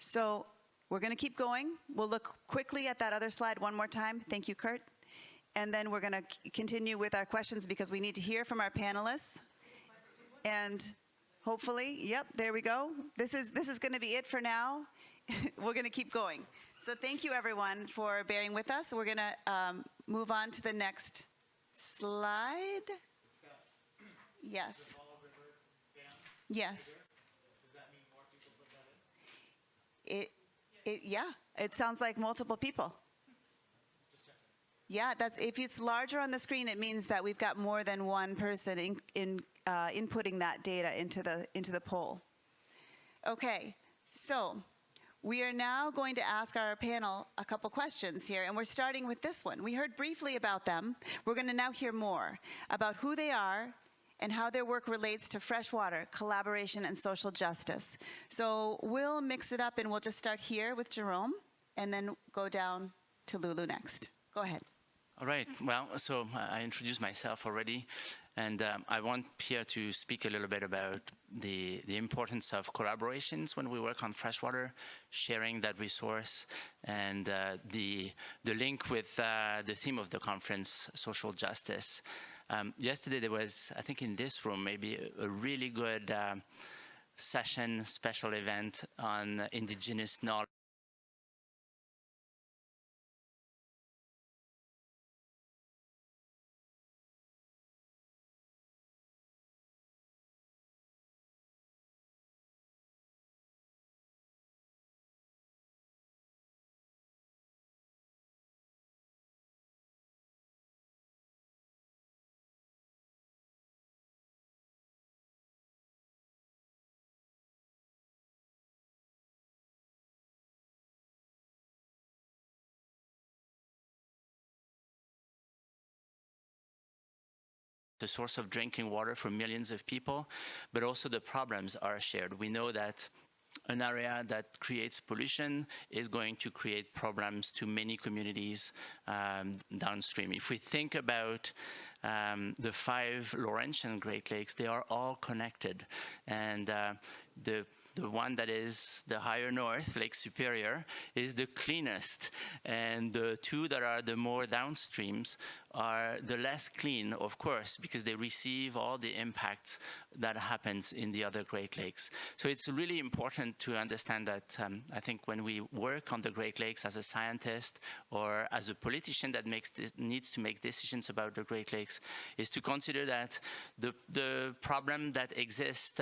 So we're going to keep going. We'll look quickly at that other slide one more time. Thank you, Kurt. And then we're going to continue with our questions because we need to hear from our panelists. And hopefully, yep, there we go. This is going to be it for now. We're going to keep going. So thank you, everyone, for bearing with us. We're going to move on to the next slide. Yes. Yes. Does that mean more people put that in? Yeah, it sounds like multiple people. Yeah, that's, if it's larger on the screen, it means that we've got more than one person inputting that data into the poll. Okay, so we are now going to ask our panel a couple questions here, and we're starting with this one. We heard briefly about them. We're going to now hear more about who they are and how their work relates to freshwater, collaboration, and social justice. So we'll mix it up, and we'll just start here with Jerome, and then go down to Lulu next. Go ahead. All right. Well, so I introduced myself already, and I want Pierre to speak a little bit about the importance of collaborations when we work on freshwater, sharing that resource, and the link with the theme of the conference, social justice. Yesterday there was, I think in this room, maybe a really good session, special event on indigenous knowledge. The source of drinking water for millions of people, but also the problems are shared. We know that an area that creates pollution is going to create problems to many communities downstream. If we think about the 5 Laurentian Great Lakes, they are all connected. And the one that is the higher north, Lake Superior, is the cleanest. And the 2 that are the more downstreams are the less clean, of course, because they receive all the impacts that happens in the other Great Lakes. So it's really important to understand that I think when we work on the Great Lakes as a scientist or as a politician that needs to make decisions about the Great Lakes, is to consider that the problem that exists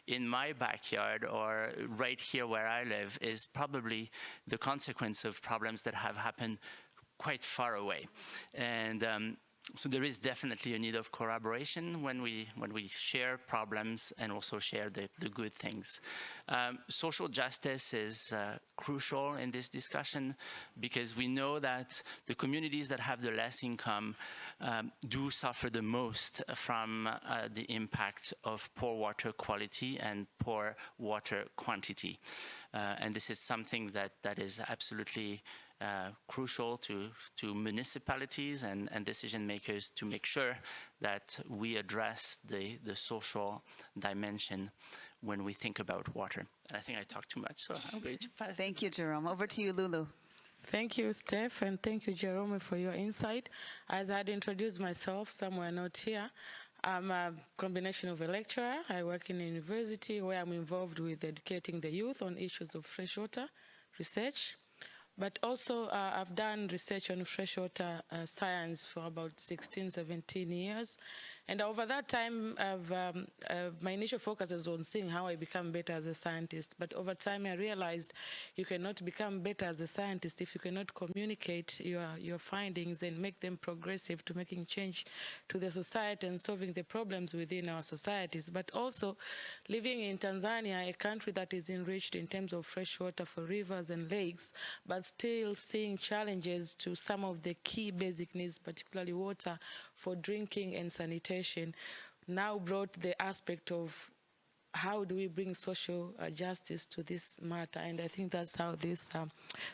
in my backyard or right here where I live is probably the consequence of problems that have happened quite far away. And so there is definitely a need of collaboration when we share problems and also share the good things. Social justice is crucial in this discussion because we know that the communities that have the less income do suffer the most from the impact of poor water quality and poor water quantity. And this is something that is absolutely crucial to municipalities and decision makers to make sure that we address the social dimension when we think about water. And I think I talked too much, so I'm going to pass. Thank you, Jerome. Over to you, Lulu. Thank you, Steph, and thank you, Jerome, for your insight. As I had introduced myself, somewhere not here, I'm a combination of a lecturer. I work in a university where I'm involved with educating the youth on issues of freshwater research. But also, I've done research on freshwater science for about 16, 17 years. And over that time, my initial focus is on seeing how I become better as a scientist. But over time, I realized you cannot become better as a scientist if you cannot communicate your findings and make them progressive to making change to the society and solving the problems within our societies. But also, living in Tanzania, a country that is enriched in terms of fresh water for rivers and lakes, but still seeing challenges to some of the key basic needs, particularly water for drinking and sanitation, now brought the aspect of how do we bring social justice to this matter. And I think that's how this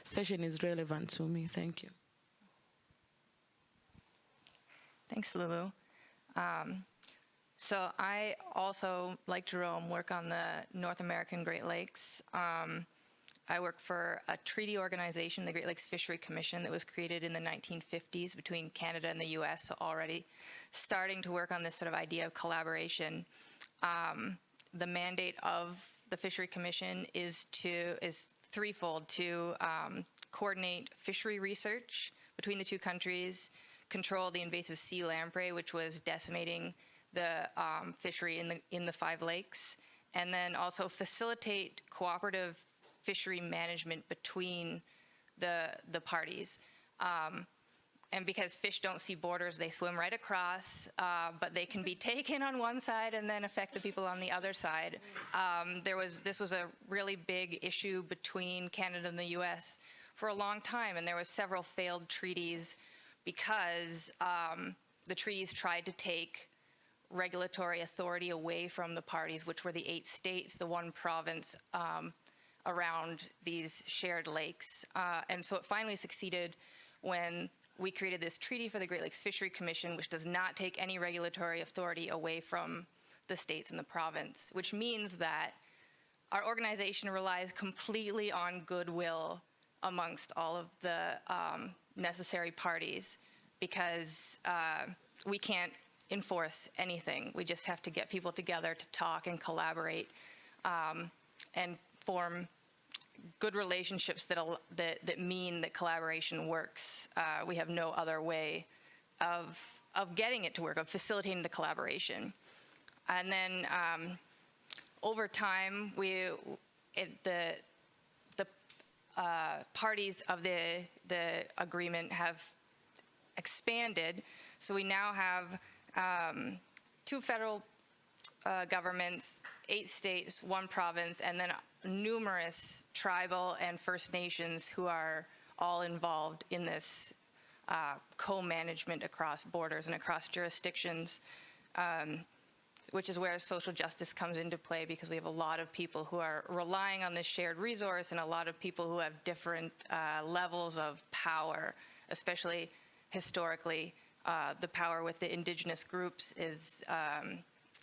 session is relevant to me. Thank you. Thanks, Lulu. So I also, like Jerome, work on the North American Great Lakes. I work for a treaty organization, the Great Lakes Fishery Commission, that was created in the 1950s between Canada and the US, so already starting to work on this sort of idea of collaboration. The mandate of the Fishery Commission is threefold: to coordinate fishery research between the two countries, control the invasive sea lamprey, which was decimating the fishery in the 5 lakes, and then also facilitate cooperative fishery management between the parties. And because fish don't see borders, they swim right across, but they can be taken on one side and then affect the people on the other side. This was a really big issue between Canada and the US for a long time, and there was several failed treaties because the treaties tried to take regulatory authority away from the parties, which were the 8 states, the 1 province around these shared lakes. And so it finally succeeded when we created this treaty for the Great Lakes Fishery Commission, which does not take any regulatory authority away from the states and the province, which means that our organization relies completely on goodwill amongst all of the necessary parties, because we can't enforce anything. We just have to get people together to talk and collaborate and form good relationships that mean that collaboration works. We have no other way of getting it to work, of facilitating the collaboration. And then over time, the parties of the agreement have expanded. So we now have 2 federal governments, 8 states, 1 province, and then numerous tribal and First Nations who are all involved in this co-management across borders and across jurisdictions, which is where social justice comes into play, because we have a lot of people who are relying on this shared resource and a lot of people who have different levels of power, especially historically. The power with the indigenous groups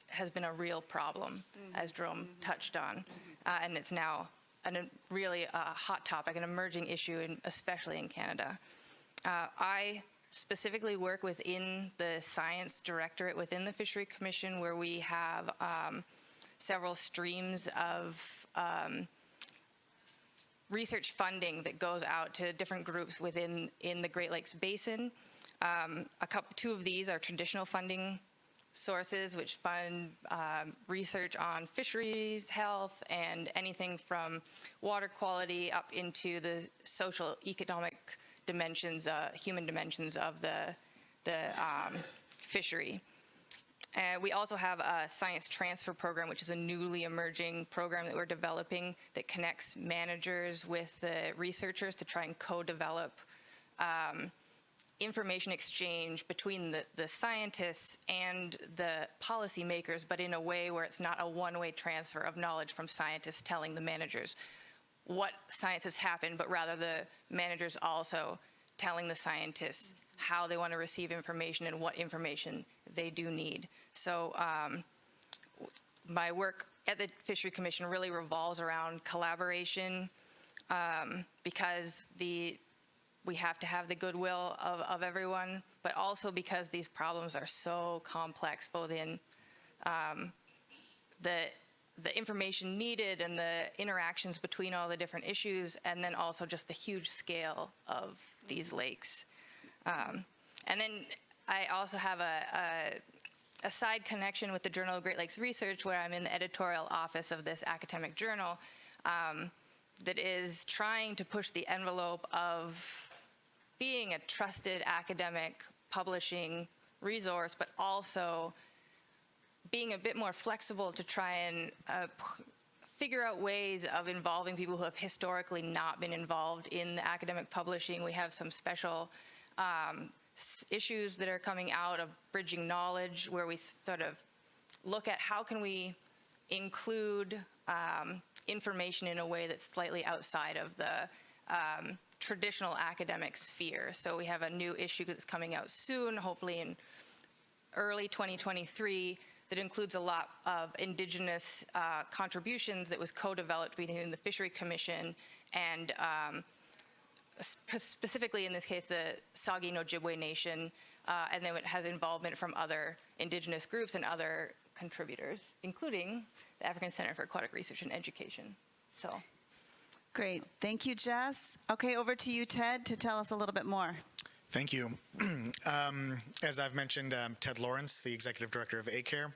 has been a real problem, as Jerome touched on, and it's now really a hot topic, an emerging issue, especially in Canada. I specifically work within the science directorate within the Fishery Commission, where we have several streams of research funding that goes out to different groups within the Great Lakes Basin. 2 of these are traditional funding sources, which fund research on fisheries, health, and anything from water quality up into the social, economic dimensions, human dimensions of the fishery. We also have a science transfer program, which is a newly emerging program that we're developing that connects managers with the researchers to try and co-develop information exchange between the scientists and the policymakers, but in a way where it's not a one-way transfer of knowledge from scientists telling the managers what science has happened, but rather the managers also telling the scientists how they want to receive information and what information they do need. So my work at the Fishery Commission really revolves around collaboration, because we have to have the goodwill of everyone, but also because these problems are so complex, both in the information needed and the interactions between all the different issues, and then also just the huge scale of these lakes. And then I also have a side connection with the Journal of Great Lakes Research, where I'm in the editorial office of this academic journal that is trying to push the envelope of being a trusted academic publishing resource, but also being a bit more flexible to try and figure out ways of involving people who have historically not been involved in the academic publishing. We have some special issues that are coming out of bridging knowledge, where we sort of look at how can we include information in a way that's slightly outside of the traditional academic sphere. So we have a new issue that's coming out soon, hopefully in early 2023, that includes a lot of Indigenous contributions that was co-developed between the Fishery Commission and specifically in this case, the Saugeen Ojibwe Nation, and then it has involvement from other indigenous groups and other contributors, including the African Center for Aquatic Research and Education. So, Great. Thank you, Jess. Okay, over to you, Ted, to tell us a little bit more. Thank you. As I've mentioned, Ted Lawrence, the Executive Director of ACARE.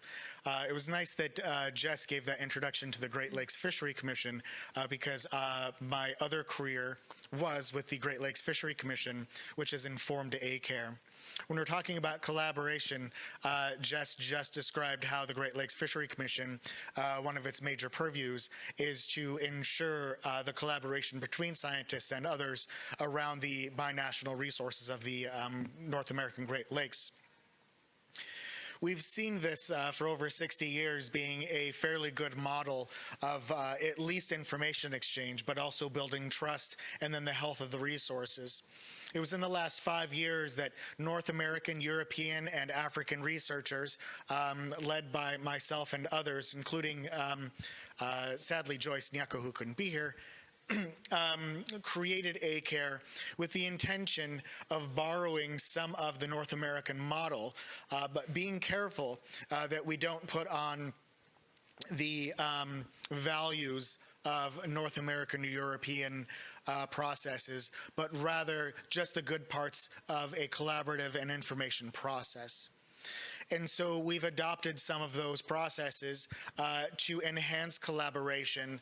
It was nice that Jess gave that introduction to the Great Lakes Fishery Commission because my other career was with the Great Lakes Fishery Commission, which has informed ACARE. When we're talking about collaboration, Jess just described how the Great Lakes Fishery Commission, one of its major purviews, is to ensure the collaboration between scientists and others around the binational resources of the North American Great Lakes. We've seen this for over 60 years being a fairly good model of at least information exchange, but also building trust and then the health of the resources. It was in the last 5 years that North American, European, and African researchers, led by myself and others, including, sadly, Joyce Nyako, who couldn't be here, created ACARE with the intention of borrowing some of the North American model, but being careful that we don't put on the values of North American or European processes, but rather just the good parts of a collaborative and information process. And so we've adopted some of those processes to enhance collaboration,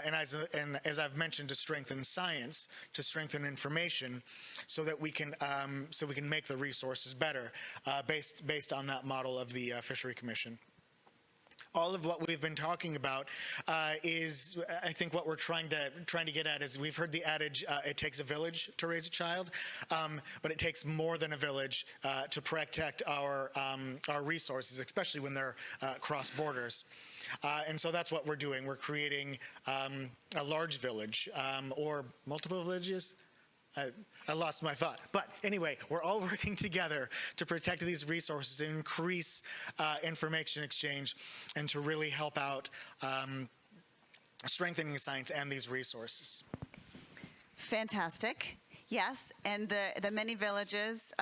and as I've mentioned, to strengthen science, to strengthen information, so that we can make the resources better, based on that model of the Fishery Commission. All of what we've been talking about is, I think, what we're trying to get at is we've heard the adage, it takes a village to raise a child, but it takes more than a village to protect our resources, especially when they're cross borders. And so that's what we're doing. We're creating a large village or multiple villages. I lost my thought. But anyway, we're all working together to protect these resources, to increase information exchange, and to really help out strengthening science and these resources. Fantastic. Yes, and the many villages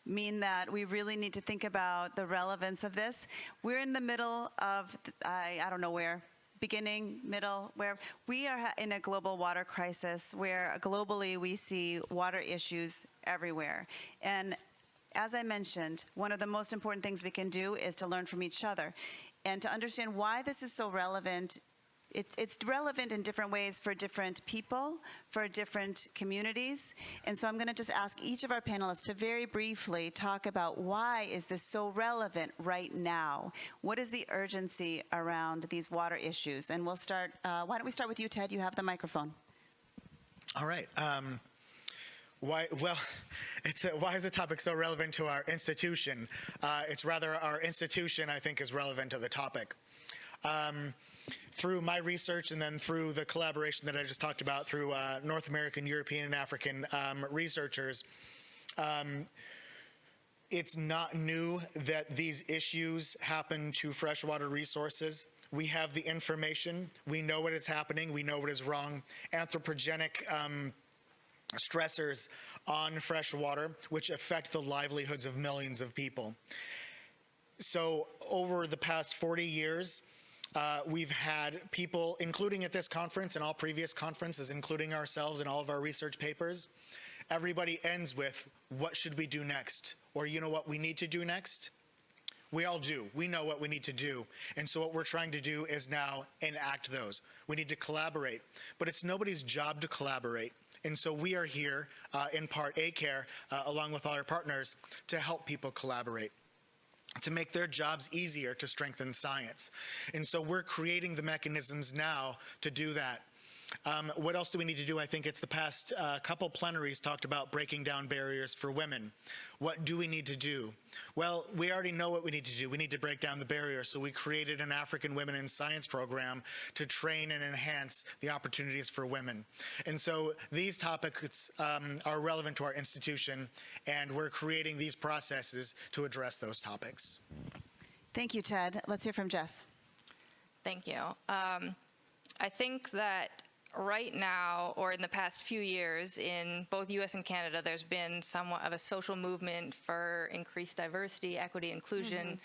mean that we really need to think about the relevance of this. We're in the middle of, I don't know where, beginning, middle, where we are in a global water crisis, where globally we see water issues everywhere. And as I mentioned, one of the most important things we can do is to learn from each other and to understand why this is so relevant. It's relevant in different ways for different people, for different communities. And so I'm going to just ask each of our panelists to very briefly talk about why is this so relevant right now? What is the urgency around these water issues? And we'll start, why don't we start with you, Ted? You have the microphone. All right. Why? Well, why is the topic so relevant to our institution? It's rather our institution, I think, is relevant to the topic. Through my research and then through the collaboration that I just talked about through North American, European, and African researchers, it's not new that these issues happen to freshwater resources. We have the information. We know what is happening. We know what is wrong. Anthropogenic stressors on freshwater, which affect the livelihoods of millions of people. So over the past 40 years, we've had people, including at this conference and all previous conferences, including ourselves and all of our research papers, everybody ends with, what should we do next? Or you know what we need to do next? We all do. We know what we need to do. And so what we're trying to do is now enact those. We need to collaborate. But it's nobody's job to collaborate. And so we are here, in part ACARE, along with all our partners, to help people collaborate, to make their jobs easier to strengthen science. And so we're creating the mechanisms now to do that. What else do we need to do? I think it's the past couple plenaries talked about breaking down barriers for women. What do we need to do? Well, we already know what we need to do. We need to break down the barriers. So we created an African Women in Science program to train and enhance the opportunities for women. And so these topics are relevant to our institution, and we're creating these processes to address those topics. Thank you, Ted. Let's hear from Jess. Thank you. I think that right now, or in the past few years, in both US and Canada, there's been somewhat of a social movement for increased diversity, equity, inclusion.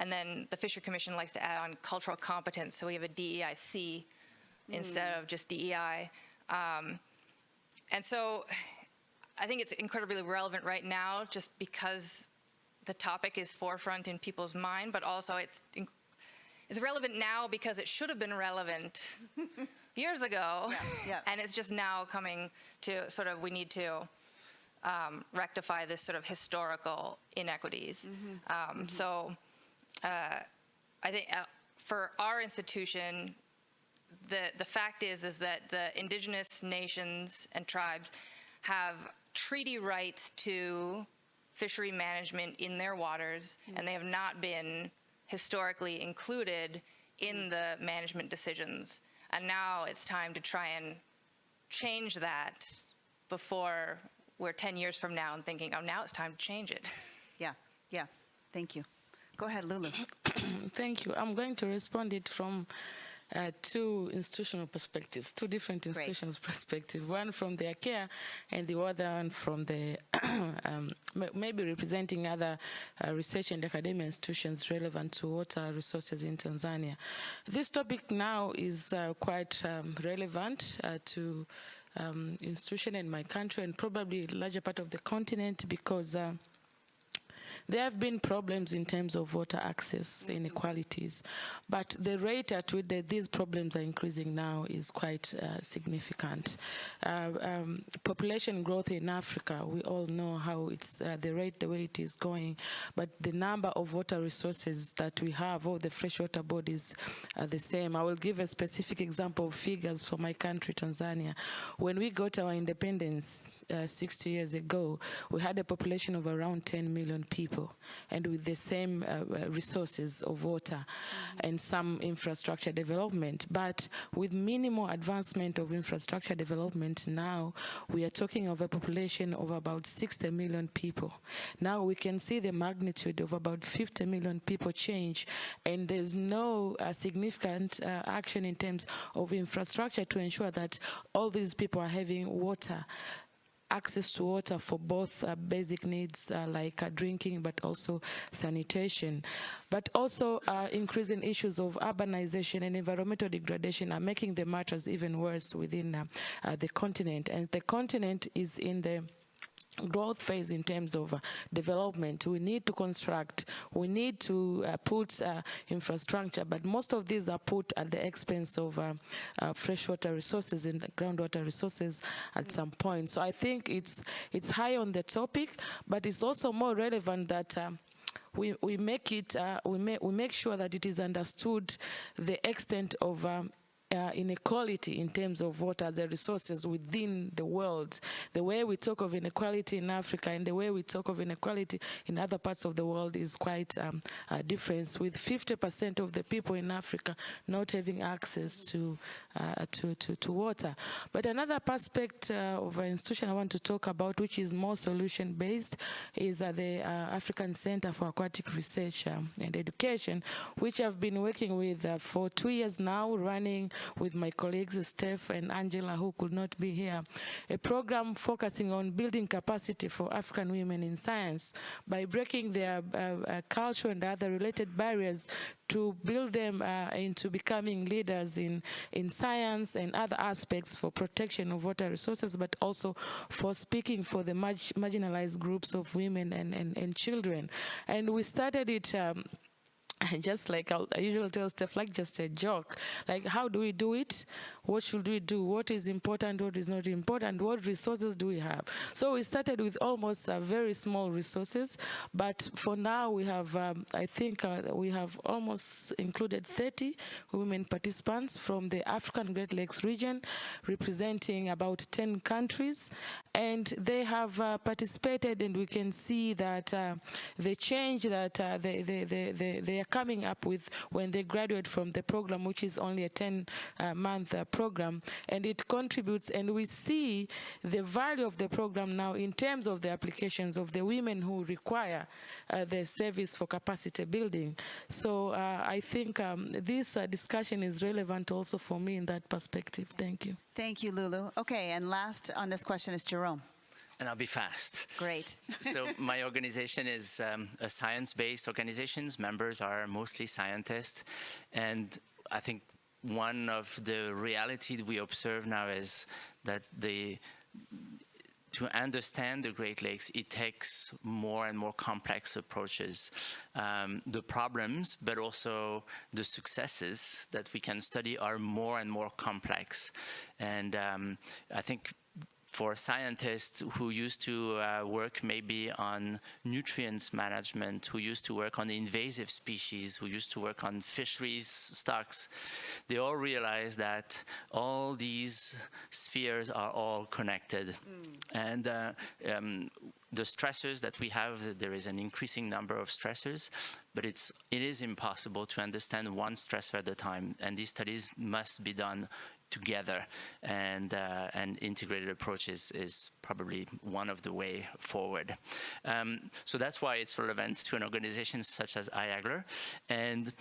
And then the Fishery Commission likes to add on cultural competence, so we have a DEIC instead of just DEI. And so I think it's incredibly relevant right now just because the topic is forefront in people's mind, but also it's relevant now because it should have been relevant years ago. Yeah. And it's just now coming to sort of, we need to rectify this sort of historical inequities. So I think for our institution, the fact is that the indigenous nations and tribes have treaty rights to fishery management in their waters, and they have not been historically included in the management decisions. And now it's time to try and change that before we're 10 years from now and thinking, oh, now it's time to change it. Yeah. Thank you. Go ahead, Lulu. Thank you. I'm going to respond it from two institutional perspectives, two different institutions' perspective. One from their care, and the other one from the maybe representing other research and academic institutions relevant to water resources in Tanzania. This topic now is quite relevant to institution in my country and probably a larger part of the continent because there have been problems in terms of water access inequalities, but the rate at which these problems are increasing now is quite significant. Population growth in Africa, we all know how it's the rate, the way it is going, but the number of water resources that we have, all the freshwater bodies are the same. I will give a specific example of figures for my country, Tanzania. When we got our independence 60 years ago, we had a population of around 10 million people, and with the same resources of water and some infrastructure development. But with minimal advancement of infrastructure development, now we are talking of a population of about 60 million people. Now we can see the magnitude of about 50 million people change, and there's no significant action in terms of infrastructure to ensure that all these people are having water, access to water for both basic needs like drinking, but also sanitation. But also increasing issues of urbanization and environmental degradation are making the matters even worse within the continent. And the continent is in the growth phase in terms of development. We need to construct, we need to put infrastructure, but most of these are put at the expense of freshwater resources and groundwater resources at some point. So I think it's high on the topic, but it's also more relevant that we make sure that it is understood the extent of inequality in terms of water as a resources within the world. The way we talk of inequality in Africa and the way we talk of inequality in other parts of the world is quite different, with 50% of the people in Africa not having access to water. But another aspect of an institution I want to talk about, which is more solution-based, is the African Center for Aquatic Research and Education, which I've been working with for 2 years now, running with my colleagues Steph and Angela, who could not be here, a program focusing on building capacity for African women in science by breaking their culture and other related barriers to build them into becoming leaders in science and other aspects for protection of water resources, but also for speaking for the marginalized groups of women and children. And we started it just like I usually tell Steph, like just a joke. Like, how do we do it? What should we do? What is important? What is not important? What resources do we have? So we started with almost very small resources, but for now we have, I think we have almost included 30 women participants from the African Great Lakes region, representing about 10 countries. and they have participated, and we can see that the change that they are coming up with when they graduate from the program, which is only a 10-month program, and it contributes, and we see the value of the program now in terms of the applications of the women who require the service for capacity building. So I think this discussion is relevant also for me in that perspective. Thank you. Thank you, Lulu. Okay, and last on this question is Jerome. And I'll be fast. Great. So my organization is a science-based organization. Members are mostly scientists. And I think one of the reality we observe now is that to understand the Great Lakes, it takes more and more complex approaches. The problems, but also the successes that we can study are more and more complex. And I think for scientists who used to work maybe on nutrients management, who used to work on invasive species, who used to work on fisheries stocks, they all realize that all these spheres are all connected. And the stressors that we have, there is an increasing number of stressors, but it is impossible to understand one stressor at a time, and these studies must be done together, and integrated approach is probably one of the way forward. So that's why it's relevant to an organization such as IAGLR. And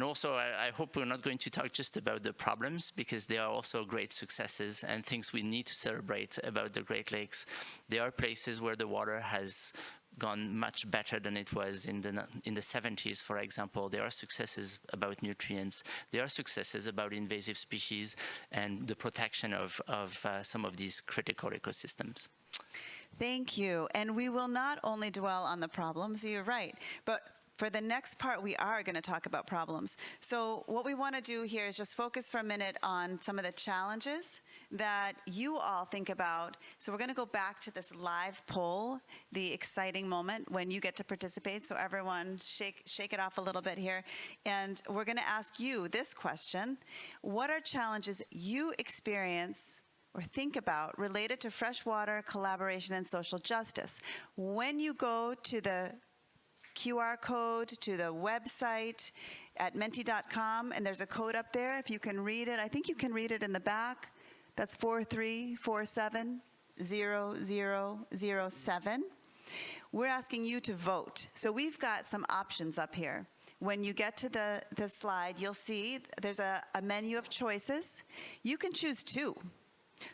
also, I hope we're not going to talk just about the problems, because there are also great successes and things we need to celebrate about the Great Lakes. There are places where the water has gone much better than it was in the 70s, for example. There are successes about nutrients. There are successes about invasive species and the protection of some of these critical ecosystems. Thank you. And we will not only dwell on the problems, you're right, but for the next part, we are going to talk about problems. So what we want to do here is just focus for a minute on some of the challenges that you all think about. So we're going to go back to this live poll, the exciting moment when you get to participate. So everyone shake it off a little bit here. And we're going to ask you this question. What are challenges you experience or think about related to freshwater collaboration and social justice? When you go to the QR code to the website at menti.com, and there's a code up there. If you can read it, I think you can read it in the back. That's 43470007. We're asking you to vote. So we've got some options up here. When you get to the slide, you'll see there's a menu of choices. You can choose two.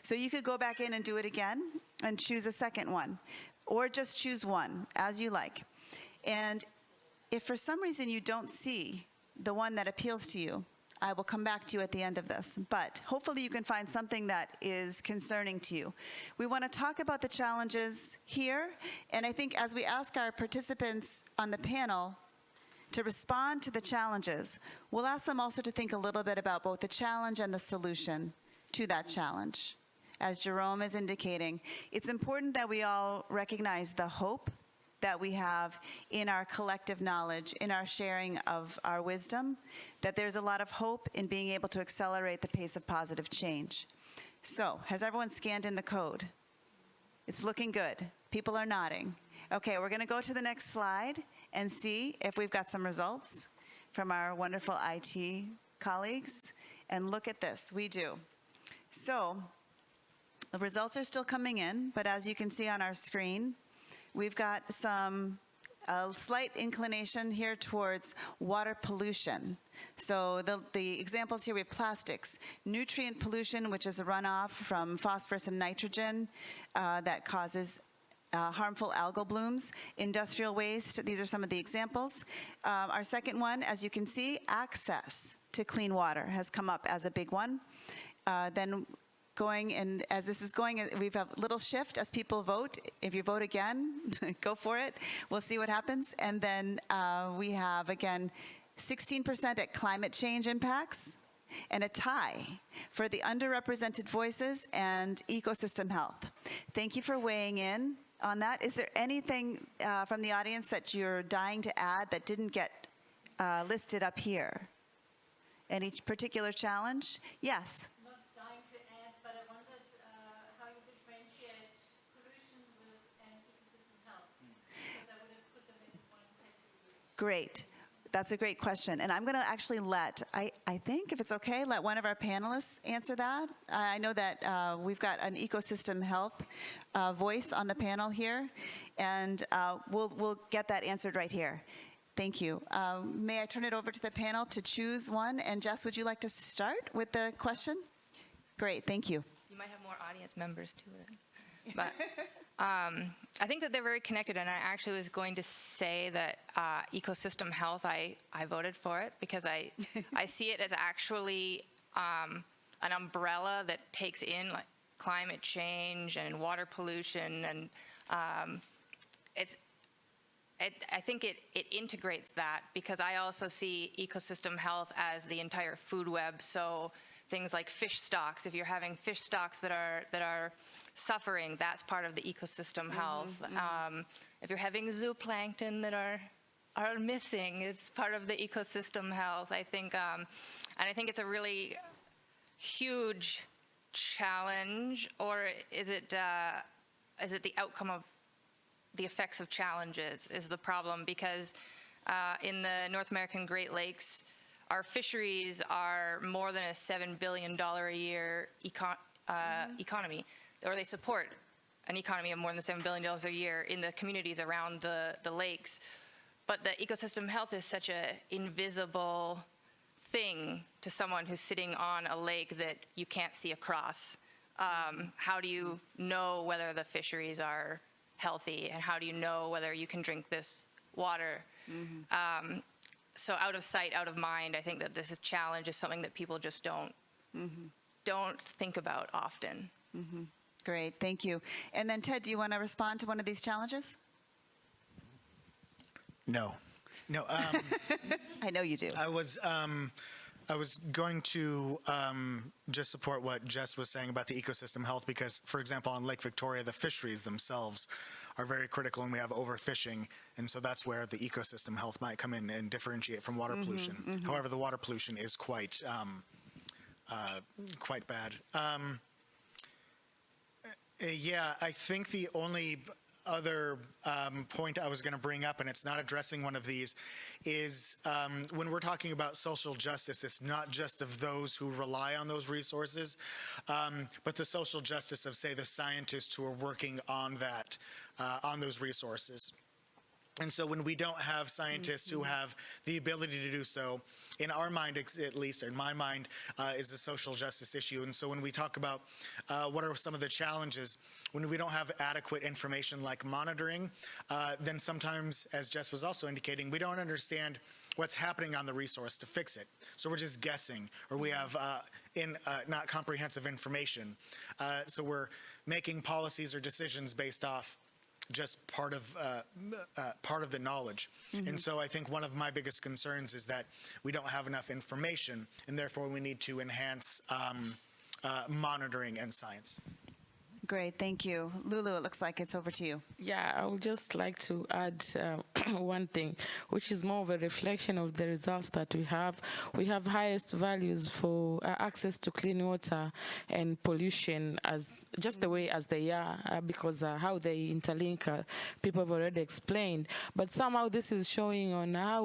So you could go back in and do it again and choose a second one, or just choose one, as you like. And if for some reason you don't see the one that appeals to you, I will come back to you at the end of this. But hopefully you can find something that is concerning to you. We want to talk about the challenges here. And I think as we ask our participants on the panel to respond to the challenges, we'll ask them also to think a little bit about both the challenge and the solution to that challenge. As Jerome is indicating, it's important that we all recognize the hope that we have in our collective knowledge, in our sharing of our wisdom, that there's a lot of hope in being able to accelerate the pace of positive change. So, has everyone scanned in the code? It's looking good. People are nodding. Okay, we're going to go to the next slide and see if we've got some results from our wonderful IT colleagues. And look at this, we do. So, the results are still coming in, but as you can see on our screen, we've got a slight inclination here towards water pollution. So the examples here, we have plastics, nutrient pollution, which is a runoff from phosphorus and nitrogen that causes harmful algal blooms, industrial waste. These are some of the examples. Our second one, as you can see, access to clean water has come up as a big one. Then going, and as this is going, we've a little shift as people vote. If you vote again, go for it. We'll see what happens. And then we have, again, 16% at climate change impacts, and a tie for the underrepresented voices and ecosystem health. Thank you for weighing in on that. Is there anything from the audience that you're dying to add that didn't get listed up here? Any particular challenge? Yes. Not dying to add, but I wondered how you differentiate Great. That's a great question. And I'm going to actually I think, if it's okay, let one of our panelists answer that. I know that we've got an ecosystem health voice on the panel here, and we'll get that answered right here. Thank you. May I turn it over to the panel to choose one? And Jess, would you like to start with the question? Great, thank you. You might have more audience members to it. But I think that they're very connected, and I actually was going to say that ecosystem health, I voted for it because I see it as actually an umbrella that takes in like climate change and water pollution, and I think it integrates that, because I also see ecosystem health as the entire food web. So things like fish stocks, if you're having fish stocks that are suffering, that's part of the ecosystem health. If you're having zooplankton that are missing, it's part of the ecosystem health. I think, and I think it's a really huge challenge, or is it the outcome of the effects of challenges is the problem? Because in the North American Great Lakes, our fisheries are more than a $7 billion a year economy, or they support an economy of more than $7 billion a year in the communities around the lakes. But the ecosystem health is such an invisible thing to someone who's sitting on a lake that you can't see across. How do you know whether the fisheries are healthy, and how do you know whether you can drink this water? So out of sight, out of mind, I think that this challenge is something that people just don't think about often. Great, thank you. And then Ted, do you want to respond to one of these challenges? No. I know you do. I was going to just support what Jess was saying about the ecosystem health, because, for example, on Lake Victoria, the fisheries themselves are very critical, and we have overfishing, and so that's where the ecosystem health might come in and differentiate from water pollution. However, the water pollution is quite bad. Yeah, I think the only other point I was going to bring up, and it's not addressing one of these, is when we're talking about social justice, it's not just of those who rely on those resources, but the social justice of, say, the scientists who are working on that, on those resources. And so when we don't have scientists who have the ability to do so, in our mind, at least in my mind, is a social justice issue. And so when we talk about what are some of the challenges, when we don't have adequate information like monitoring, then sometimes, as Jess was also indicating, we don't understand what's happening on the resource to fix it. So we're just guessing, or we have not comprehensive information. So we're making policies or decisions based off just part of the knowledge. And so I think one of my biggest concerns is that we don't have enough information, and therefore we need to enhance monitoring and science. Great, thank you. Lulu, it looks like it's over to you. Yeah, I would just like to add one thing, which is more of a reflection of the results that we have. We have highest values for access to clean water and pollution, as just the way as they are, because how they interlink, people have already explained. But somehow this is showing on how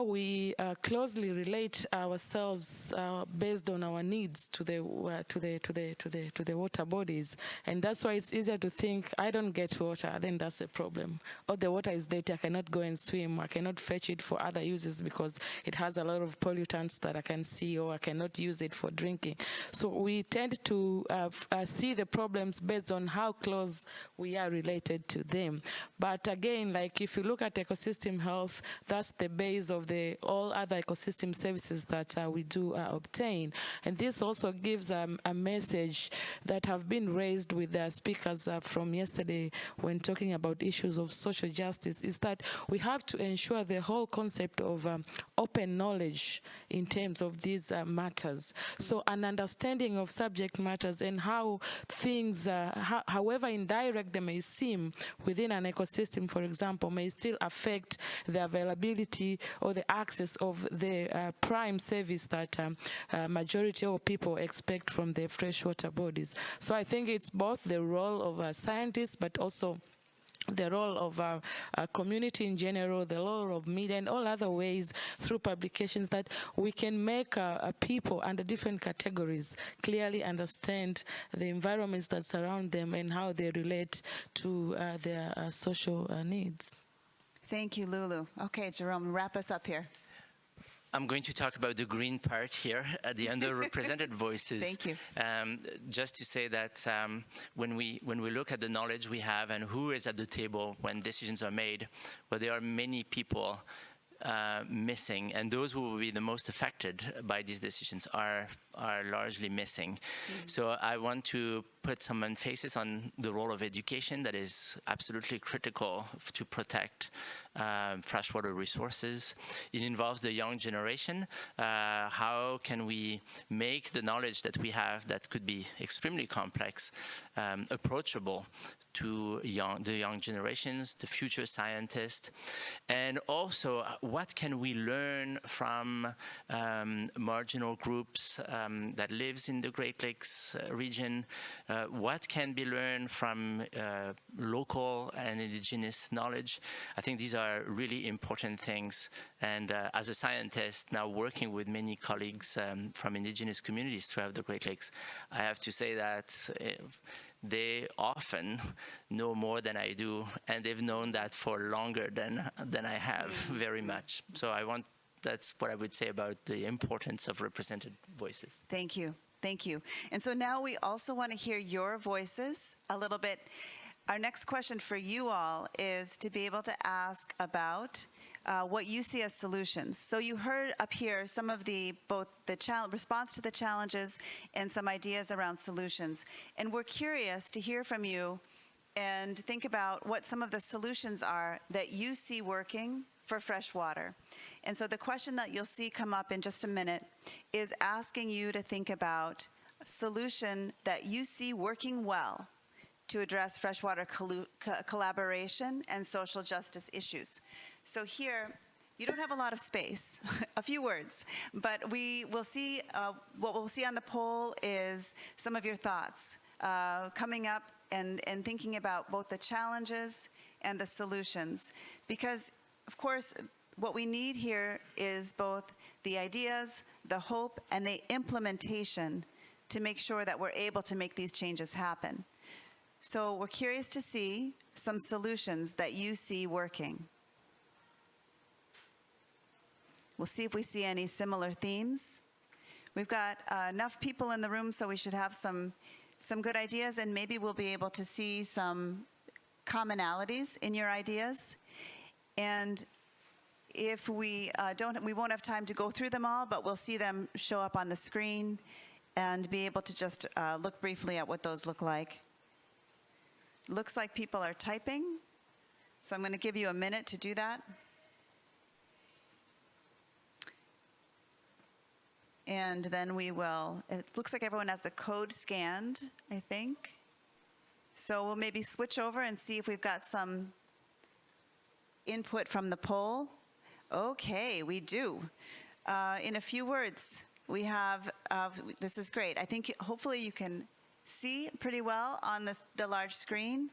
we closely relate ourselves based on our needs to the water bodies, and that's why it's easier to think, I don't get water, then that's a problem. Or the water is dirty, I cannot go and swim, I cannot fetch it for other uses because it has a lot of pollutants that I can see, or I cannot use it for drinking. So we tend to see the problems based on how close we are related to them. But again, like if you look at ecosystem health, that's the base of all other ecosystem services that we do obtain. And this also gives a message that have been raised with the speakers from yesterday when talking about issues of social justice, is that we have to ensure the whole concept of open knowledge in terms of these matters. So an understanding of subject matters and how things, however indirect they may seem within an ecosystem, for example, may still affect the availability or the access of the prime service that majority of people expect from the freshwater bodies. So I think it's both the role of scientists, but also the role of community in general, the role of media, and all other ways through publications that we can make people under different categories clearly understand the environments that surround them and how they relate to their social needs. Thank you, Lulu. Okay, Jerome, wrap us up here. I'm going to talk about the green part here, the underrepresented voices. Thank you. Just to say that when we look at the knowledge we have and who is at the table when decisions are made, well, there are many people missing, and those who will be the most affected by these decisions are largely missing. So I want to put some emphasis on the role of education that is absolutely critical to protect freshwater resources. It involves the young generation. How can we make the knowledge that we have that could be extremely complex approachable to the young generations, the future scientists, and also what can we learn from marginal groups that lives in the Great Lakes region? What can be learned from local and indigenous knowledge? I think these are really important things. And as a scientist, now working with many colleagues from indigenous communities throughout the Great Lakes, I have to say that they often know more than I do, and they've known that for longer than I have, very much. So that's what I would say about the importance of represented voices. Thank you. Thank you. And so now we also want to hear your voices a little bit. Our next question for you all is to be able to ask about what you see as solutions. So you heard up here some of both the response to the challenges and some ideas around solutions. And we're curious to hear from you and think about what some of the solutions are that you see working for freshwater. And so the question that you'll see come up in just a minute is asking you to think about a solution that you see working well to address freshwater collaboration and social justice issues. So here, you don't have a lot of space, a few words, but we will see, what we'll see on the poll is some of your thoughts coming up and thinking about both the challenges and the solutions. Because, of course, what we need here is both the ideas, the hope, and the implementation to make sure that we're able to make these changes happen. So we're curious to see some solutions that you see working. We'll see if we see any similar themes. We've got enough people in the room, so we should have some good ideas, and maybe we'll be able to see some commonalities in your ideas. And if we we won't have time to go through them all, but we'll see them show up on the screen and be able to just look briefly at what those look like. Looks like people are typing, so I'm going to give you a minute to do that. And then we will, it looks like everyone has the code scanned, I think. So we'll maybe switch over and see if we've got some input from the poll. Okay, we do. In a few words, we have, this is great. I think hopefully you can see pretty well on the large screen,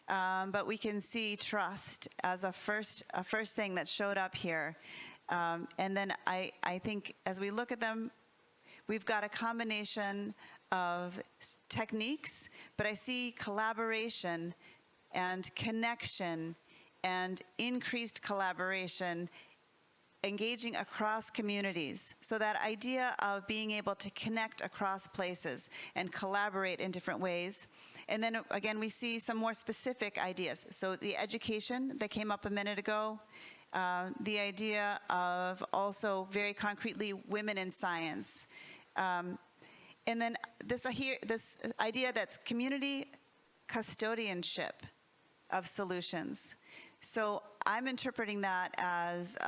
but we can see trust as a first thing that showed up here. And then I think as we look at them, we've got a combination of techniques, but I see collaboration and connection and increased collaboration engaging across communities. So that idea of being able to connect across places and collaborate in different ways. And then again, we see some more specific ideas. So the education that came up a minute ago, the idea of also very concretely women in science. And then this idea that's community custodianship of solutions. So I'm interpreting that as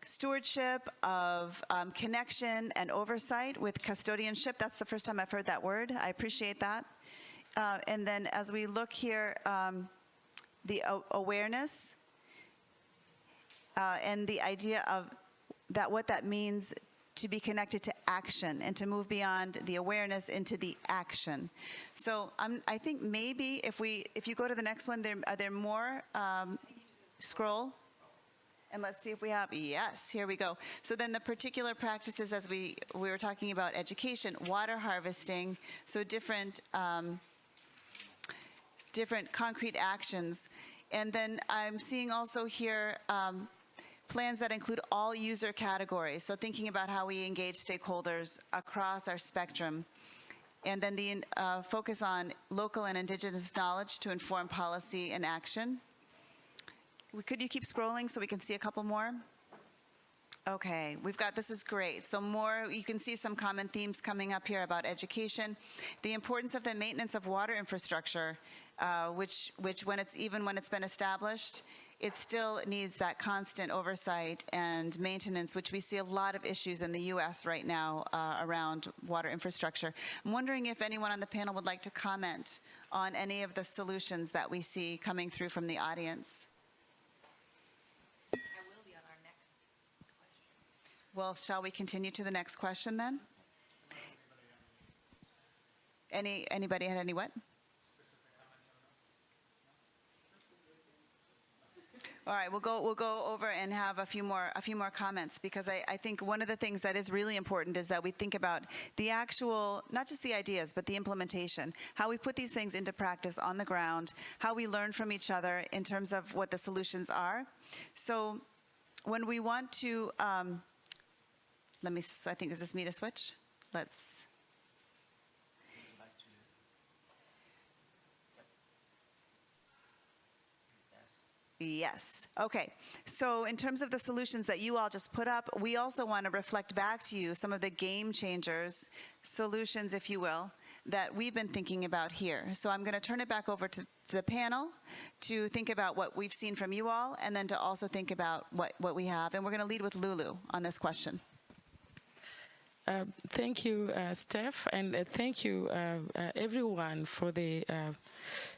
stewardship of connection and oversight with custodianship. That's the first time I've heard that word. I appreciate that. And then as we look here, the awareness and the idea of what that means to be connected to action and to move beyond the awareness into the action. So I think maybe if you go to the next one, are there more? Scroll. And let's see if we have, yes, here we go. So then the particular practices, as we were talking about education, water harvesting, so different concrete actions. And then I'm seeing also here plans that include all user categories, so thinking about how we engage stakeholders across our spectrum. And then the focus on local and indigenous knowledge to inform policy and action. Could you keep scrolling so we can see a couple more? Okay, this is great. So more, you can see some common themes coming up here about education. The importance of the maintenance of water infrastructure, which when it's been established, it still needs that constant oversight and maintenance, which we see a lot of issues in the U.S. right now around water infrastructure. I'm wondering if anyone on the panel would like to comment on any of the solutions that we see coming through from the audience. Well, shall we continue to the next question then? Anybody had any what? All right, we'll go over and have a few more comments, because I think one of the things that is really important is that we think about the actual, not just the ideas, but the implementation, how we put these things into practice on the ground, how we learn from each other in terms of what the solutions are. So when we want to, I think, is this me to switch? Let's. Yes. Okay. So in terms of the solutions that you all just put up, we also want to reflect back to you some of the game changers, solutions, if you will, that we've been thinking about here. So I'm going to turn it back over to the panel to think about what we've seen from you all, and then to also think about what we have. And we're going to lead with Lulu on this question. Thank you, Steph, and thank you, everyone, for the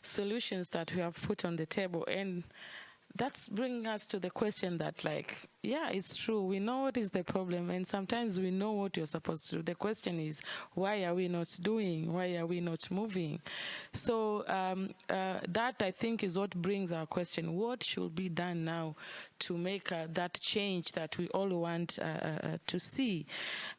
solutions that we have put on the table. And that's bringing us to the question that, yeah, it's true. We know what is the problem, and sometimes we know what you're supposed to do. The question is, why are we not doing? Why are we not moving? So that, I think, is what brings our question. What should be done now to make that change that we all want to see?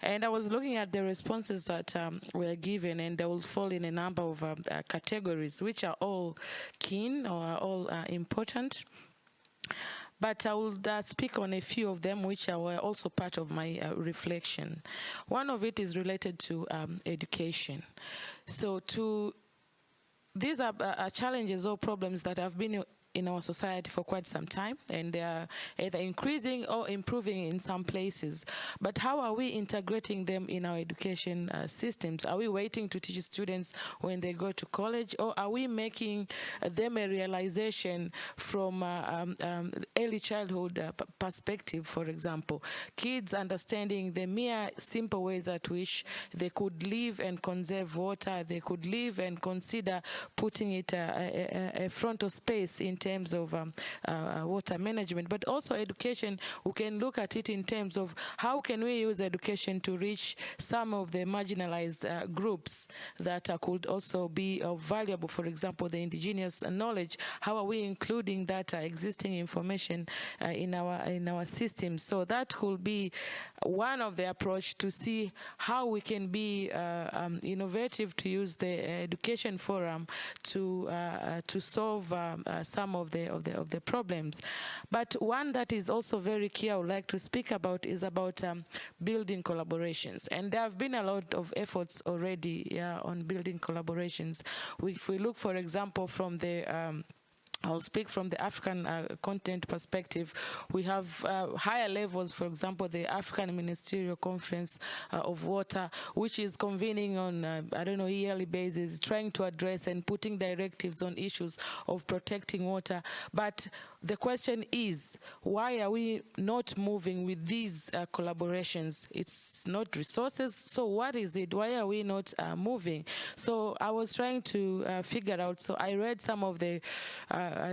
And I was looking at the responses that were given, and they will fall in a number of categories, which are all keen or are all important. But I will speak on a few of them, which were also part of my reflection. One of it is related to education. So these are challenges or problems that have been in our society for quite some time, and they are either increasing or improving in some places. But how are we integrating them in our education systems? Are we waiting to teach students when they go to college, or are we making them a realization from early childhood perspective, for example? Kids understanding the mere simple ways at which they could live and conserve water, they could live and consider putting it a frontal space in terms of water management, but also education. We can look at it in terms of how can we use education to reach some of the marginalized groups that could also be valuable. For example, the indigenous knowledge. How are we including that existing information in our system? So that could be one of the approach to see how we can be innovative, to use the education forum to solve some of the problems. But one that is also very key I would like to speak about is about building collaborations. And there have been a lot of efforts already on building collaborations. If we look, for example, from the I'll speak from the African continent perspective. We have higher levels, for example, the African Ministerial Conference of Water, which is convening on, yearly basis, trying to address and putting directives on issues of protecting water. But the question is, why are we not moving with these collaborations? It's not resources, so what is it? Why are we not moving? So I was trying to figure out, so I read some of the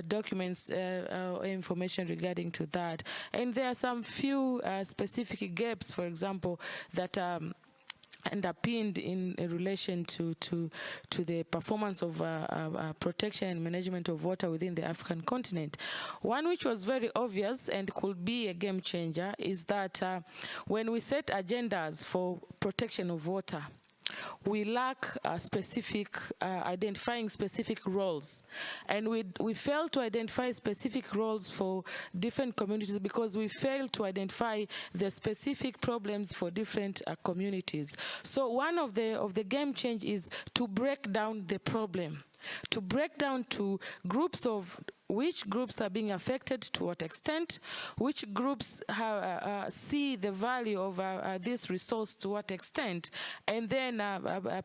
documents, information regarding to that. And there are some few specific gaps, for example, that underpinned in relation to the performance of protection and management of water within the African continent. One which was very obvious and could be a game changer is that when we set agendas for protection of water, we lack identifying specific roles, and we fail to identify specific roles for different communities because we fail to identify the specific problems for different communities. So one of the game change is to break down the problem, to break down to groups of which groups are being affected, to what extent, which groups see the value of this resource, to what extent, and then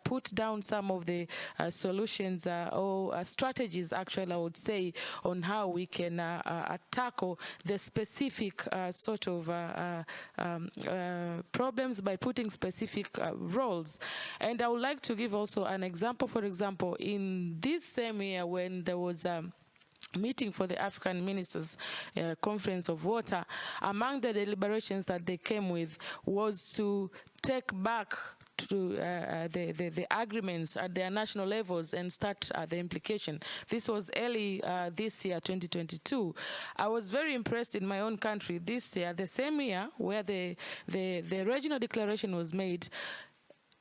put down some of the solutions or strategies, actually, I would say, on how we can tackle the specific sort of problems by putting specific roles. And I would like to give also an example. For example, in this same year when there was meeting for the African Ministers Conference of Water, among the deliberations that they came with was to take back to the agreements at their national levels and start the implication. This was early this year, 2022. I was very impressed in my own country this year, the same year where the regional declaration was made.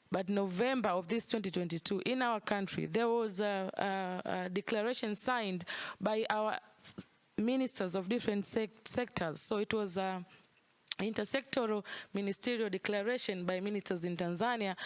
But November of this 2022, in our country, there was a declaration signed by our ministers of different sectors. So it was an intersectoral ministerial declaration by ministers in Tanzania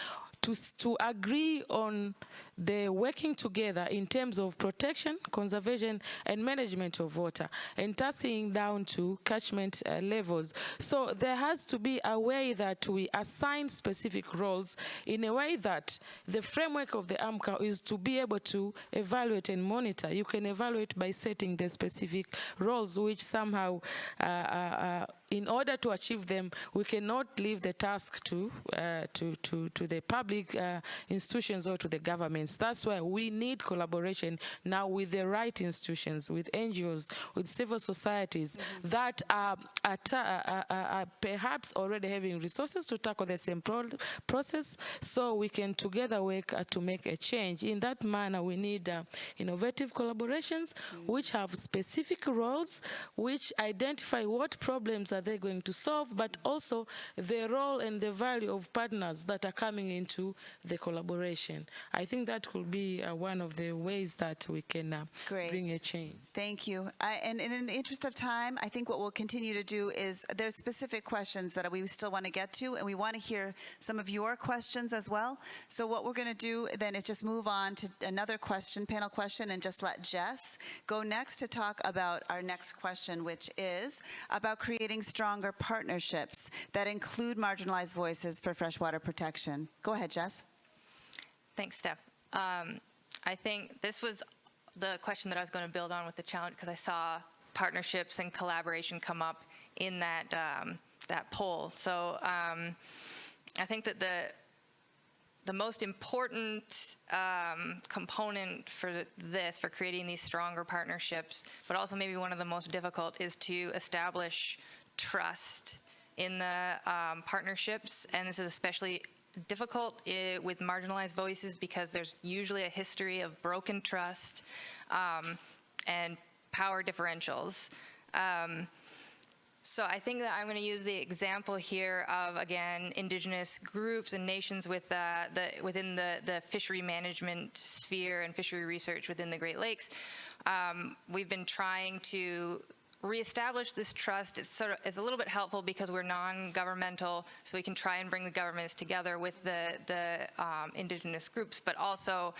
to agree on the working together in terms of protection, conservation, and management of water, and tasking down to catchment levels. So there has to be a way that we assign specific roles in a way that the framework of the AMCA is to be able to evaluate and monitor. You can evaluate by setting the specific roles, which somehow, in order to achieve them, we cannot leave the task to the public institutions or to the governments. That's why we need collaboration now with the right institutions, with NGOs, with civil societies that are perhaps already having resources to tackle the same process, so we can together work to make a change. In that manner, we need innovative collaborations which have specific roles, which identify what problems are they going to solve, but also the role and the value of partners that are coming into the collaboration. I think that could be one of the ways that we can bring a change. Thank you. And in the interest of time, I think what we'll continue to do is there's specific questions that we still want to get to, and we want to hear some of your questions as well. So what we're going to do then is just move on to another question, panel question, and just let Jess go next to talk about our next question, which is about creating stronger partnerships that include marginalized voices for freshwater protection. Go ahead, Jess. Thanks, Steph. I think this was the question that I was going to build on with the challenge, because I saw partnerships and collaboration come up in that that poll. So I think that the most important component for for creating these stronger partnerships, but also maybe one of the most difficult, is to establish trust in the partnerships. And this is especially difficult with marginalized voices because there's usually a history of broken trust and power differentials. So I think that I'm going to use the example here of, again, indigenous groups and nations within the fishery management sphere and fishery research within the Great Lakes. We've been trying to reestablish this trust. It's a little bit helpful because we're non-governmental, so we can try and bring the governments together with the indigenous groups, but also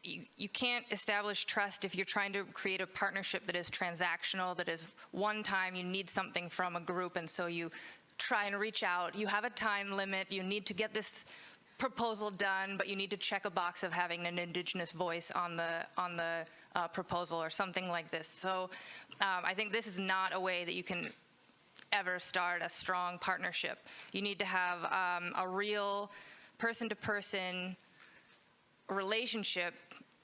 you can't establish trust if you're trying to create a partnership that is transactional, that is one time you need something from a group, and so you try and reach out. You have a time limit. You need to get this proposal done, but you need to check a box of having an indigenous voice on the proposal or something like this. So I think this is not a way that you can ever start a strong partnership. You need to have a real person-to-person relationship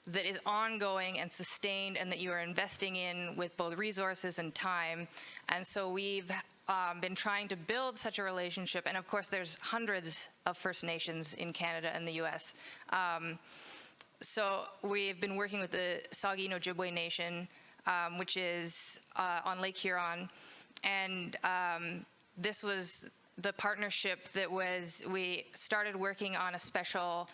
that is ongoing and sustained and that you are investing in with both resources and time. And so we've been trying to build such a relationship. And of course, there's hundreds of First Nations in Canada and the US. So we've been working with the Saugeen Ojibwe Nation, which is on Lake Huron. And this was the partnership that we started working on a special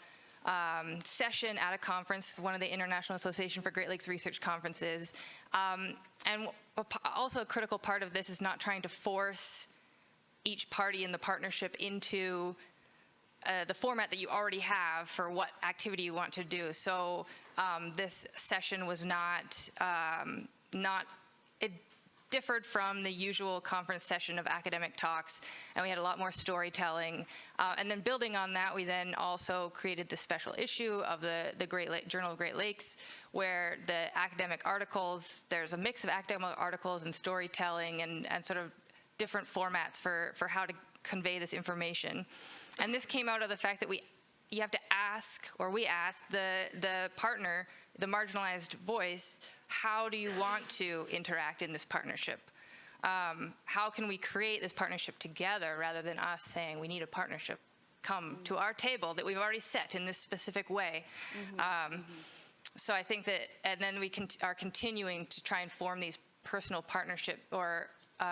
session at a conference, one of the International Association for Great Lakes Research conferences. And also a critical part of this is not trying to force each party in the partnership into the format that you already have for what activity you want to do. So this session was it differed from the usual conference session of academic talks, and we had a lot more storytelling. And then building on that, we then also created the special issue of the Journal of Great Lakes, where the academic articles, there's a mix of academic articles and storytelling and sort of different formats for how to convey this information. And this came out of the fact that we asked the partner, the marginalized voice, how do you want to interact in this partnership? How can we create this partnership together rather than us saying we need a partnership? Come to our table that we've already set in this specific way. So I think that, and then we are continuing to try and form these personal partnership or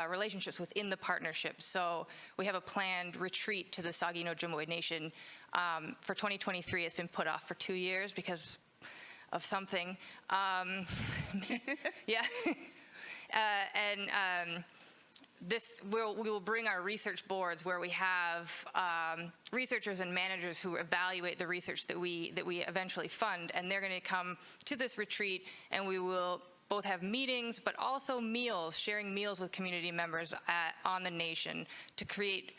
relationships within the partnership. So we have a planned retreat to the Saugeen Ojibwe Nation for 2023. It's been put off for 2 years because of something. Yeah. We will bring our research boards where we have researchers and managers who evaluate the research that we eventually fund, and they're going to come to this retreat, and we will both have meetings, but also meals, sharing meals with community members on the nation to create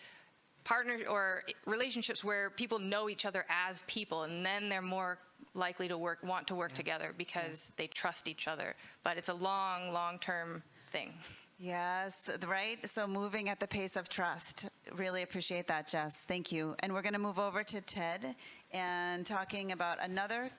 partner or relationships where people know each other as people, and then they're more likely to want to work together because they trust each other. But it's a long-term thing. Yes, right? So moving at the pace of trust. Really appreciate that, Jess. Thank you. And we're going to move over to Ted and talking about another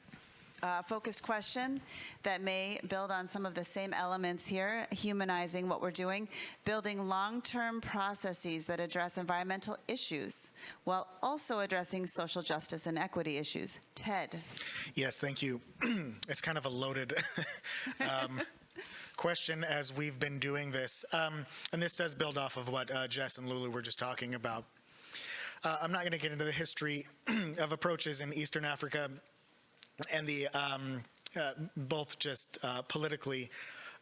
focused question that may build on some of the same elements here, humanizing what we're doing, building long-term processes that address environmental issues while also addressing social justice and equity issues. Ted. Yes, thank you. It's kind of a loaded question as we've been doing this. And this does build off of what Jess and Lulu were just talking about. I'm not going to get into the history of approaches in Eastern Africa and the both just politically,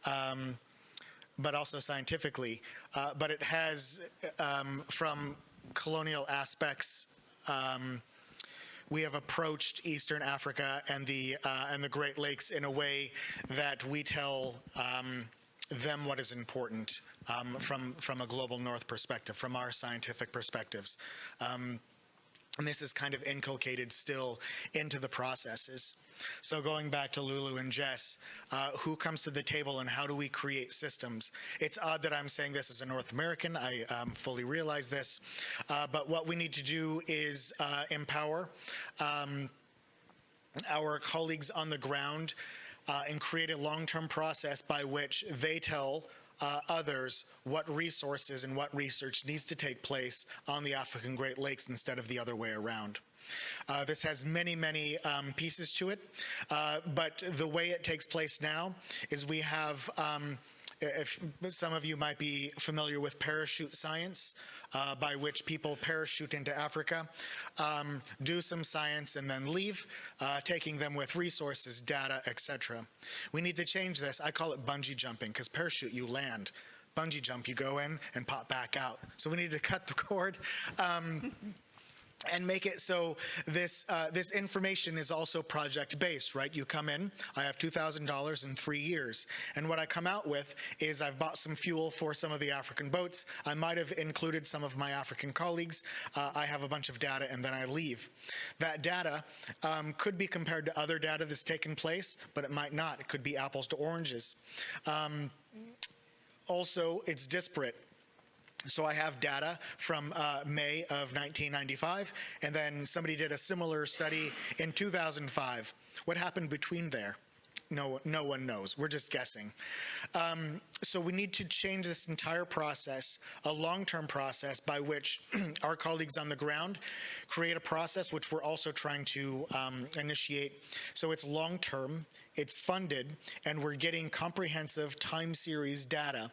but also scientifically. But it has, from colonial aspects, we have approached Eastern Africa and the Great Lakes in a way that we tell them what is important from a global North perspective, from our scientific perspectives. And this is kind of inculcated still into the processes. So going back to Lulu and Jess, who comes to the table and how do we create systems? It's odd that I'm saying this as a North American. I fully realize this. But what we need to do is empower our colleagues on the ground and create a long-term process by which they tell others what resources and what research needs to take place on the African Great Lakes instead of the other way around. This has many pieces to it, but the way it takes place now is we have, if some of you might be familiar with parachute science, by which people parachute into Africa, do some science and then leave, taking them with resources, data, etc. We need to change this. I call it bungee jumping, because parachute, you land. Bungee jump, you go in and pop back out. So we need to cut the cord. and make it so this information is also project-based, right? You come in, I have $2,000 in 3 years, and what I come out with is I've bought some fuel for some of the African boats. I might have included some of my African colleagues. I have a bunch of data, and then I leave. That data could be compared to other data that's taken place, but it might not. It could be apples to oranges. Also, it's disparate. So I have data from May of 1995, and then somebody did a similar study in 2005. What happened between there? No one knows. We're just guessing. So we need to change this entire process, a long-term process by which our colleagues on the ground create a process which we're also trying to initiate. So it's long-term, it's funded, and we're getting comprehensive time series data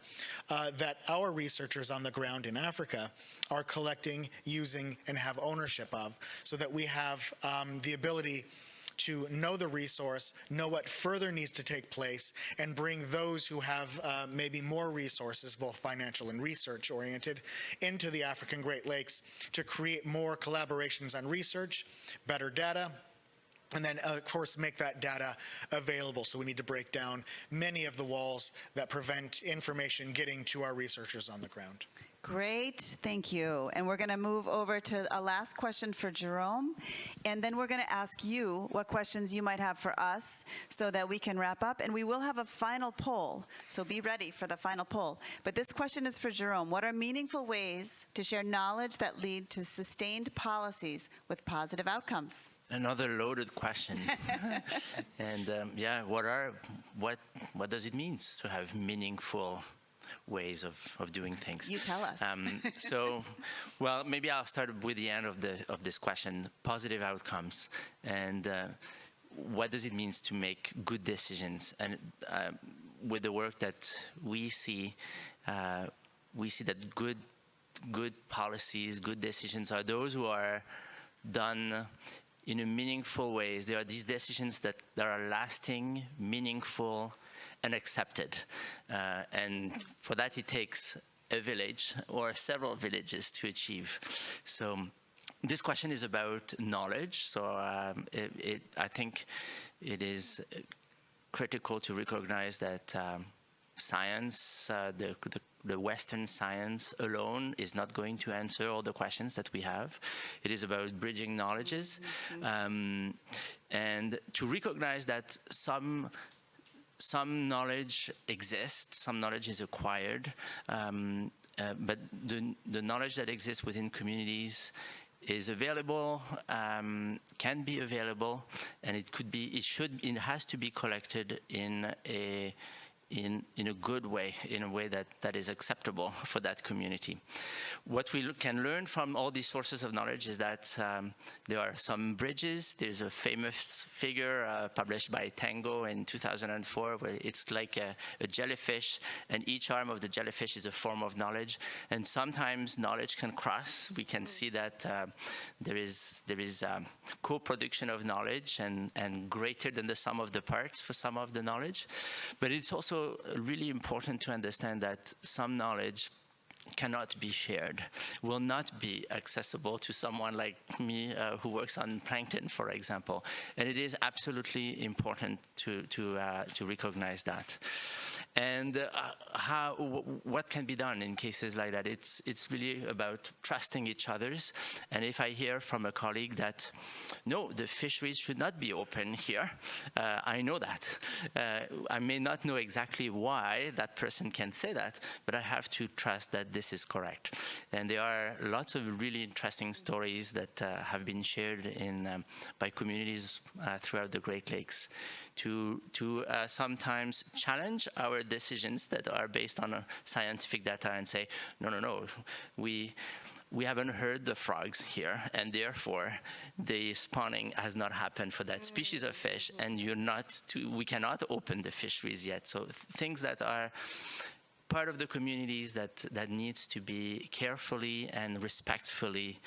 that our researchers on the ground in Africa are collecting, using, and have ownership of, so that we have the ability to know the resource, know what further needs to take place, and bring those who have maybe more resources, both financial and research oriented, into the African Great Lakes to create more collaborations on research, better data, and then, of course, make that data available. So we need to break down many of the walls that prevent information getting to our researchers on the ground. Great, thank you. And we're going to move over to a last question for Jerome, and then we're going to ask you what questions you might have for us so that we can wrap up. And we will have a final poll, so be ready for the final poll. But this question is for Jerome. What are meaningful ways to share knowledge that lead to sustained policies with positive outcomes? Another loaded question. And yeah, what does it mean to have meaningful ways of doing things? You tell us. So, well, maybe I'll start with the end of this question: positive outcomes, and what does it mean to make good decisions? And with the work that we see that good policies, good decisions are those who are done in a meaningful ways. There are these decisions that are lasting, meaningful, and accepted. And for that, it takes a village or several villages to achieve. So this question is about knowledge. So I think it is critical to recognize that science, the Western science alone is not going to answer all the questions that we have. It is about bridging knowledges, and to recognize that some knowledge exists, some knowledge is acquired, but the knowledge that exists within communities is available, can be available, and it has to be collected in a good way, in a way that is acceptable for that community. What we can learn from all these sources of knowledge is that there are some bridges. There's a famous figure published by Tango in 2004, where it's like a jellyfish, and each arm of the jellyfish is a form of knowledge. And sometimes knowledge can cross. We can see that there is co-production of knowledge and greater than the sum of the parts for some of the knowledge. But it's also really important to understand that some knowledge cannot be shared, will not be accessible to someone like me who works on plankton, for example. And it is absolutely important to recognize that. And what can be done in cases like that? It's really about trusting each other's. And if I hear from a colleague that, no, the fisheries should not be open here, I know that. I may not know exactly why that person can say that, but I have to trust that this is correct. And there are lots of really interesting stories that have been shared by communities throughout the Great Lakes to sometimes challenge our decisions that are based on scientific data and say, no, we haven't heard the frogs here, and therefore the spawning has not happened for that species of fish, and we cannot open the fisheries yet. So things that are part of the communities that needs to be carefully and respectfully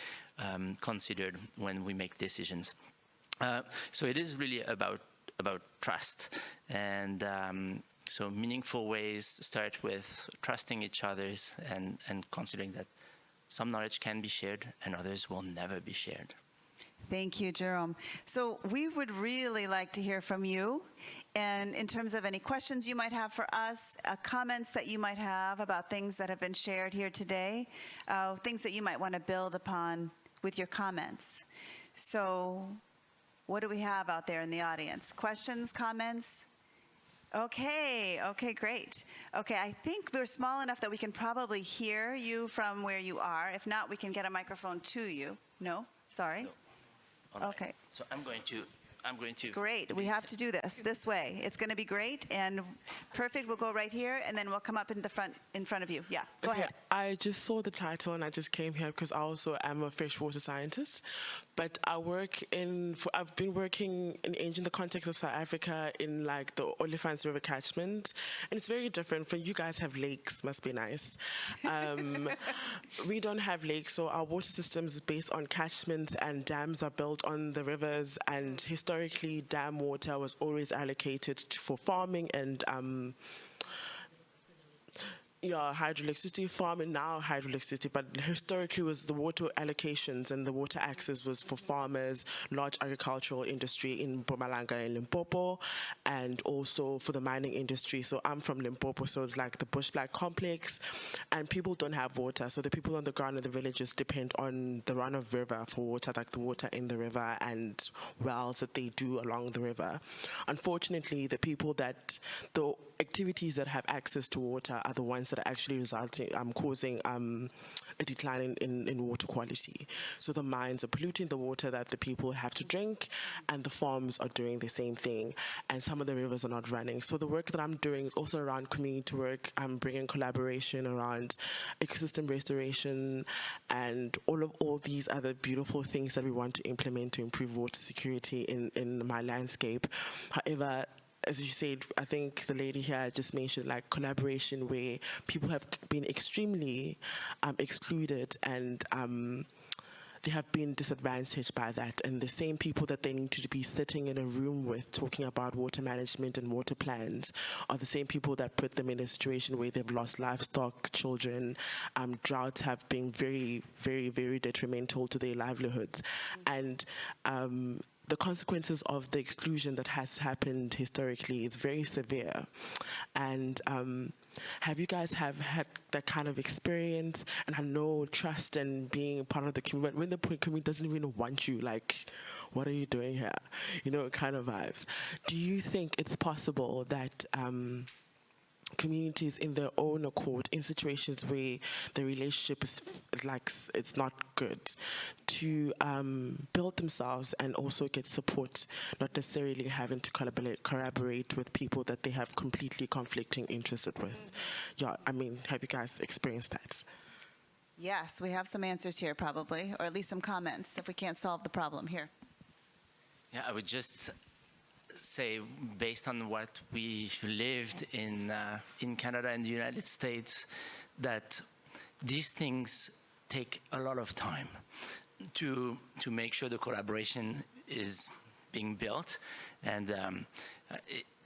considered when we make decisions. So it is really about trust, and so meaningful ways start with trusting each other's and considering that some knowledge can be shared and others will never be shared. Thank you, Jerome. So we would really like to hear from you. And in terms of any questions you might have for us, comments that you might have about things that have been shared here today, things that you might want to build upon with your comments. So what do we have out there in the audience? Questions, comments? Okay, great. Okay, I think we're small enough that we can probably hear you from where you are. If not, we can get a microphone to you. No? Sorry? No. All right. Okay. So I'm going to. Great. We have to do this way. It's going to be great and perfect. We'll go right here, and then we'll come up in front of you. Yeah, go ahead. I just saw the title and I just came here because I also am a freshwater scientist. But I've been working in the context of South Africa in like the Olifants River catchment, and it's very different. From you guys have lakes, must be nice. We don't have lakes, so our water systems based on catchments and dams are built on the rivers, and historically dam water was always allocated for farming and hydroelectricity farming, now hydroelectricity, but historically was the water allocations and the water access was for farmers, large agricultural industry in Mpumalanga and Limpopo, and also for the mining industry. So I'm from Limpopo, so it's like the Bush Black complex, and people don't have water. So the people on the ground in the villages depend on the run of river for water, like the water in the river and wells that they do along the river. Unfortunately, the activities that have access to water are the ones that are actually causing a decline in water quality. So the mines are polluting the water that the people have to drink, and the farms are doing the same thing, and some of the rivers are not running. So the work that I'm doing is also around community work. I'm bringing collaboration around ecosystem restoration and all these other beautiful things that we want to implement to improve water security in my landscape. However, as you said, I think the lady here just mentioned like collaboration where people have been extremely excluded and they have been disadvantaged by that. And the same people that they need to be sitting in a room with talking about water management and water plans are the same people that put them in a situation where they've lost livestock, children. Droughts have been very, very, very detrimental to their livelihoods. And the consequences of the exclusion that has happened historically is very severe. And have you guys had that kind of experience and have no trust in being part of the community? When the community doesn't even want you, like, what are you doing here? You know, kind of vibes. Do you think it's possible that communities in their own accord, in situations where the relationship is like it's not good, to build themselves and also get support, not necessarily having to collaborate with people that they have completely conflicting interests with? Yeah, I mean, have you guys experienced that? Yes, we have some answers here probably, or at least some comments if we can't solve the problem here. Yeah, I would just say, based on what we lived in Canada and the United States, that these things take a lot of time to make sure the collaboration is being built, and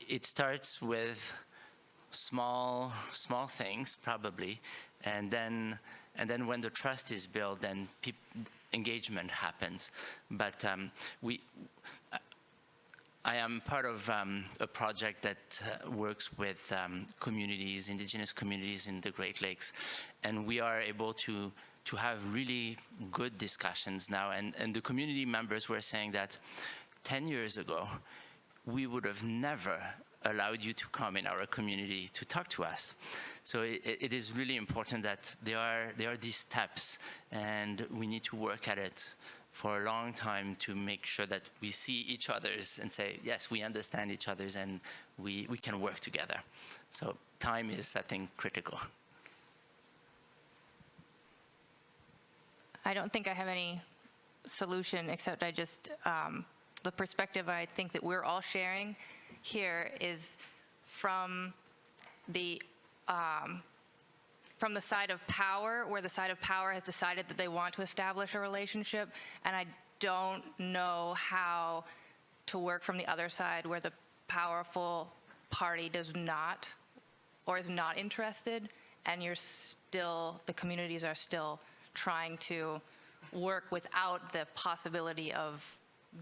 it starts with small things probably, and then when the trust is built, then engagement happens. But I am part of a project that works with communities, indigenous communities in the Great Lakes, and we are able to have really good discussions now. And the community members were saying that 10 years ago, we would have never allowed you to come in our community to talk to us. So it is really important that there are these steps, and we need to work at it for a long time to make sure that we see each other's and say, yes, we understand each other's and we can work together. So time is, I think, critical. I don't think I have any solution, except I just, the perspective I think that we're all sharing here is from the side of power, where the side of power has decided that they want to establish a relationship, and I don't know how to work from the other side where the powerful party does not or is not interested, and the communities are still trying to work without the possibility of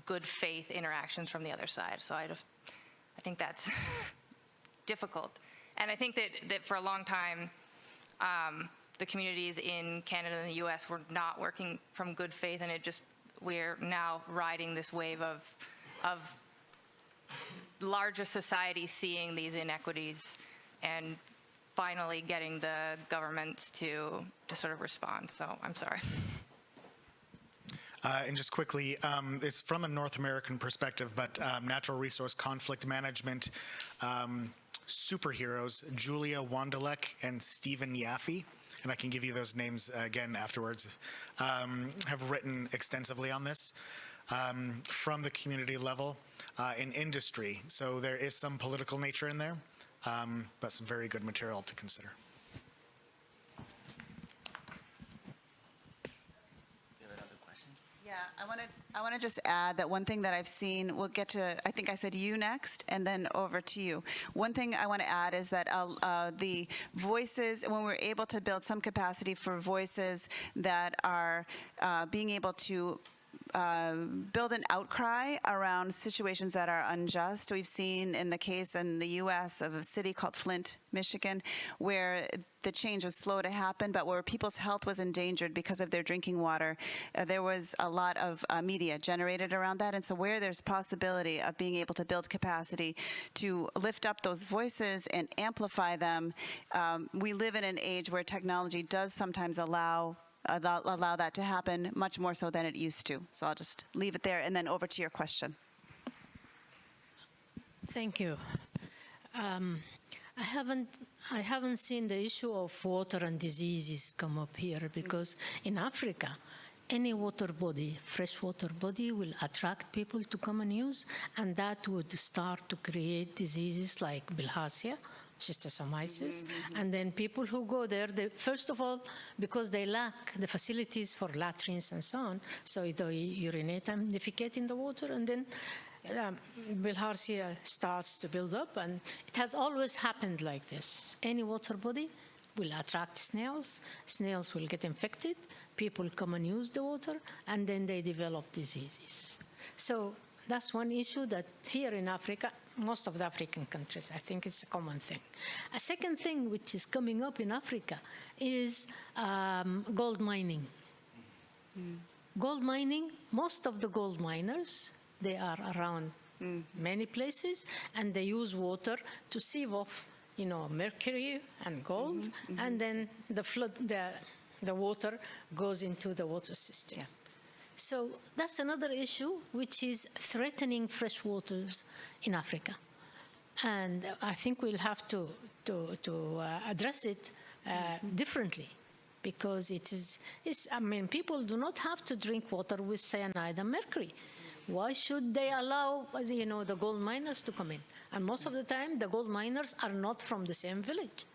good faith interactions from the other side. So I think that's difficult. And I think that for a long time, the communities in Canada and the US were not working from good faith, and we're now riding this wave of larger society seeing these inequities and finally getting the governments to sort of respond. So I'm sorry. And just quickly, it's from a North American perspective, but natural resource conflict management superheroes, Julia Wondalek and Stephen Yaffe, and I can give you those names again afterwards, have written extensively on this from the community level in industry. So there is some political nature in there, but some very good material to consider. Yeah, I want to just add that one thing that I've seen, we'll get to, I think I said you next, and then over to you. One thing I want to add is that the voices, when we're able to build some capacity for voices that are being able to build an outcry around situations that are unjust. We've seen in the case in the U.S. of a city called Flint, Michigan, where the change was slow to happen, but where people's health was endangered because of their drinking water. There was a lot of media generated around that, and so where there's possibility of being able to build capacity to lift up those voices and amplify them, we live in an age where technology does sometimes allow that to happen much more so than it used to. So I'll just leave it there and then over to your question. Thank you. I haven't seen the issue of water and diseases come up here because in Africa, any water body, freshwater body, will attract people to come and use, and that would start to create diseases like bilharzia, schistosomiasis, and then people who go there, first of all, because they lack the facilities for latrines and so on, so they urinate and defecate in the water, and then bilharzia starts to build up, and it has always happened like this. Any water body will attract snails, snails will get infected, people come and use the water, and then they develop diseases. So that's one issue that here in Africa, most of the African countries, I think it's a common thing. A second thing which is coming up in Africa is gold mining. Gold mining, most of the gold miners, they are around many places, and they use water to sieve off, mercury and gold, and then the water goes into the water system. Yeah. So that's another issue which is threatening fresh waters in Africa. And I think we'll have to address it differently, because people do not have to drink water with cyanide and mercury. Why should they allow, the gold miners to come in? And most of the time, the gold miners are not from the same village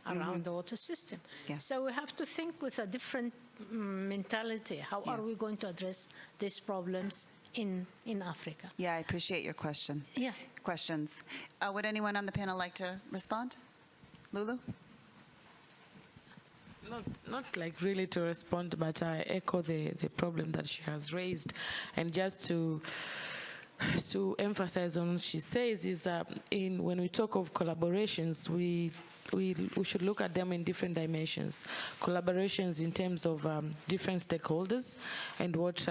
around the water system. Yeah. So we have to think with a different mentality. How are we going to address these problems in Africa? Yeah, I appreciate your question. Yeah. Questions. Would anyone on the panel like to respond? Lulu? Not like really to respond, but I echo the problem that she has raised. And just to emphasize on what she says is when we talk of collaborations, we should look at them in different dimensions. Collaborations in terms of different stakeholders and what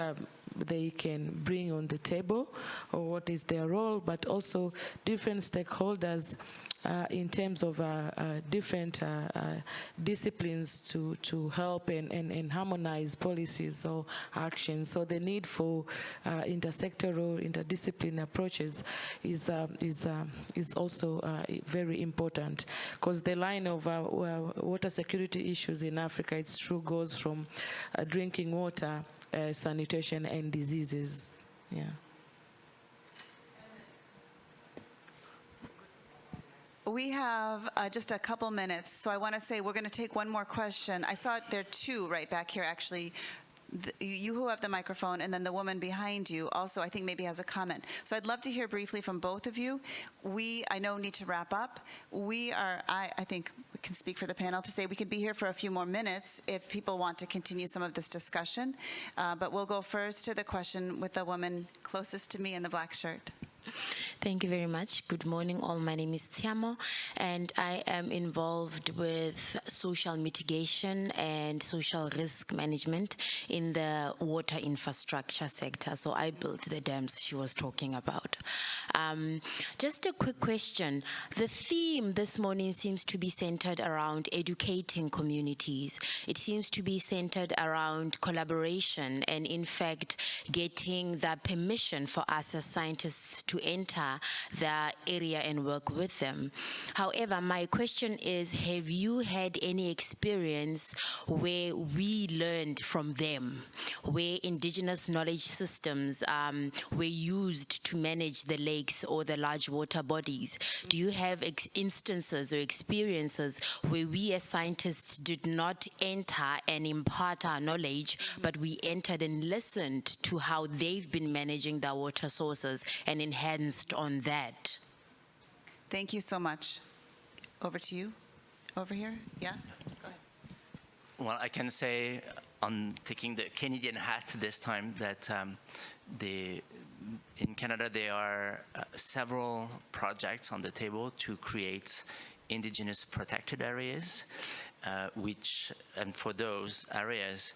they can bring on the table, or what is their role, but also different stakeholders in terms of different disciplines to help and harmonize policies or actions. So the need for intersectoral, interdisciplinary approaches is also very important, because the line of water security issues in Africa, it's true, goes from drinking water, sanitation, and diseases. Yeah. We have just a couple minutes, so I want to say we're going to take one more question. I saw there are two right back here, actually. You who have the microphone, and then the woman behind you also, I think, maybe has a comment. So I'd love to hear briefly from both of you. I know, need to wrap up. I think can speak for the panel to say we could be here for a few more minutes if people want to continue some of this discussion. But we'll go first to the question with the woman closest to me in the black shirt. Thank you very much. Good morning, all. My name is Tiamo, and I am involved with social mitigation and social risk management in the water infrastructure sector. So I built the dams she was talking about. Just a quick question. The theme this morning seems to be centered around educating communities. It seems to be centered around collaboration and, in fact, getting the permission for us as scientists to enter the area and work with them. However, my question is, have you had any experience where we learned from them, where indigenous knowledge systems were used to manage the lakes or the large water bodies? Do you have instances or experiences where we as scientists did not enter and impart our knowledge, but we entered and listened to how they've been managing their water sources and enhanced on that? Thank you so much. Over to you. Over here. Yeah? Go ahead. Well, I can say, on taking the Canadian hat this time, that in Canada there are several projects on the table to create indigenous protected areas, and for those areas,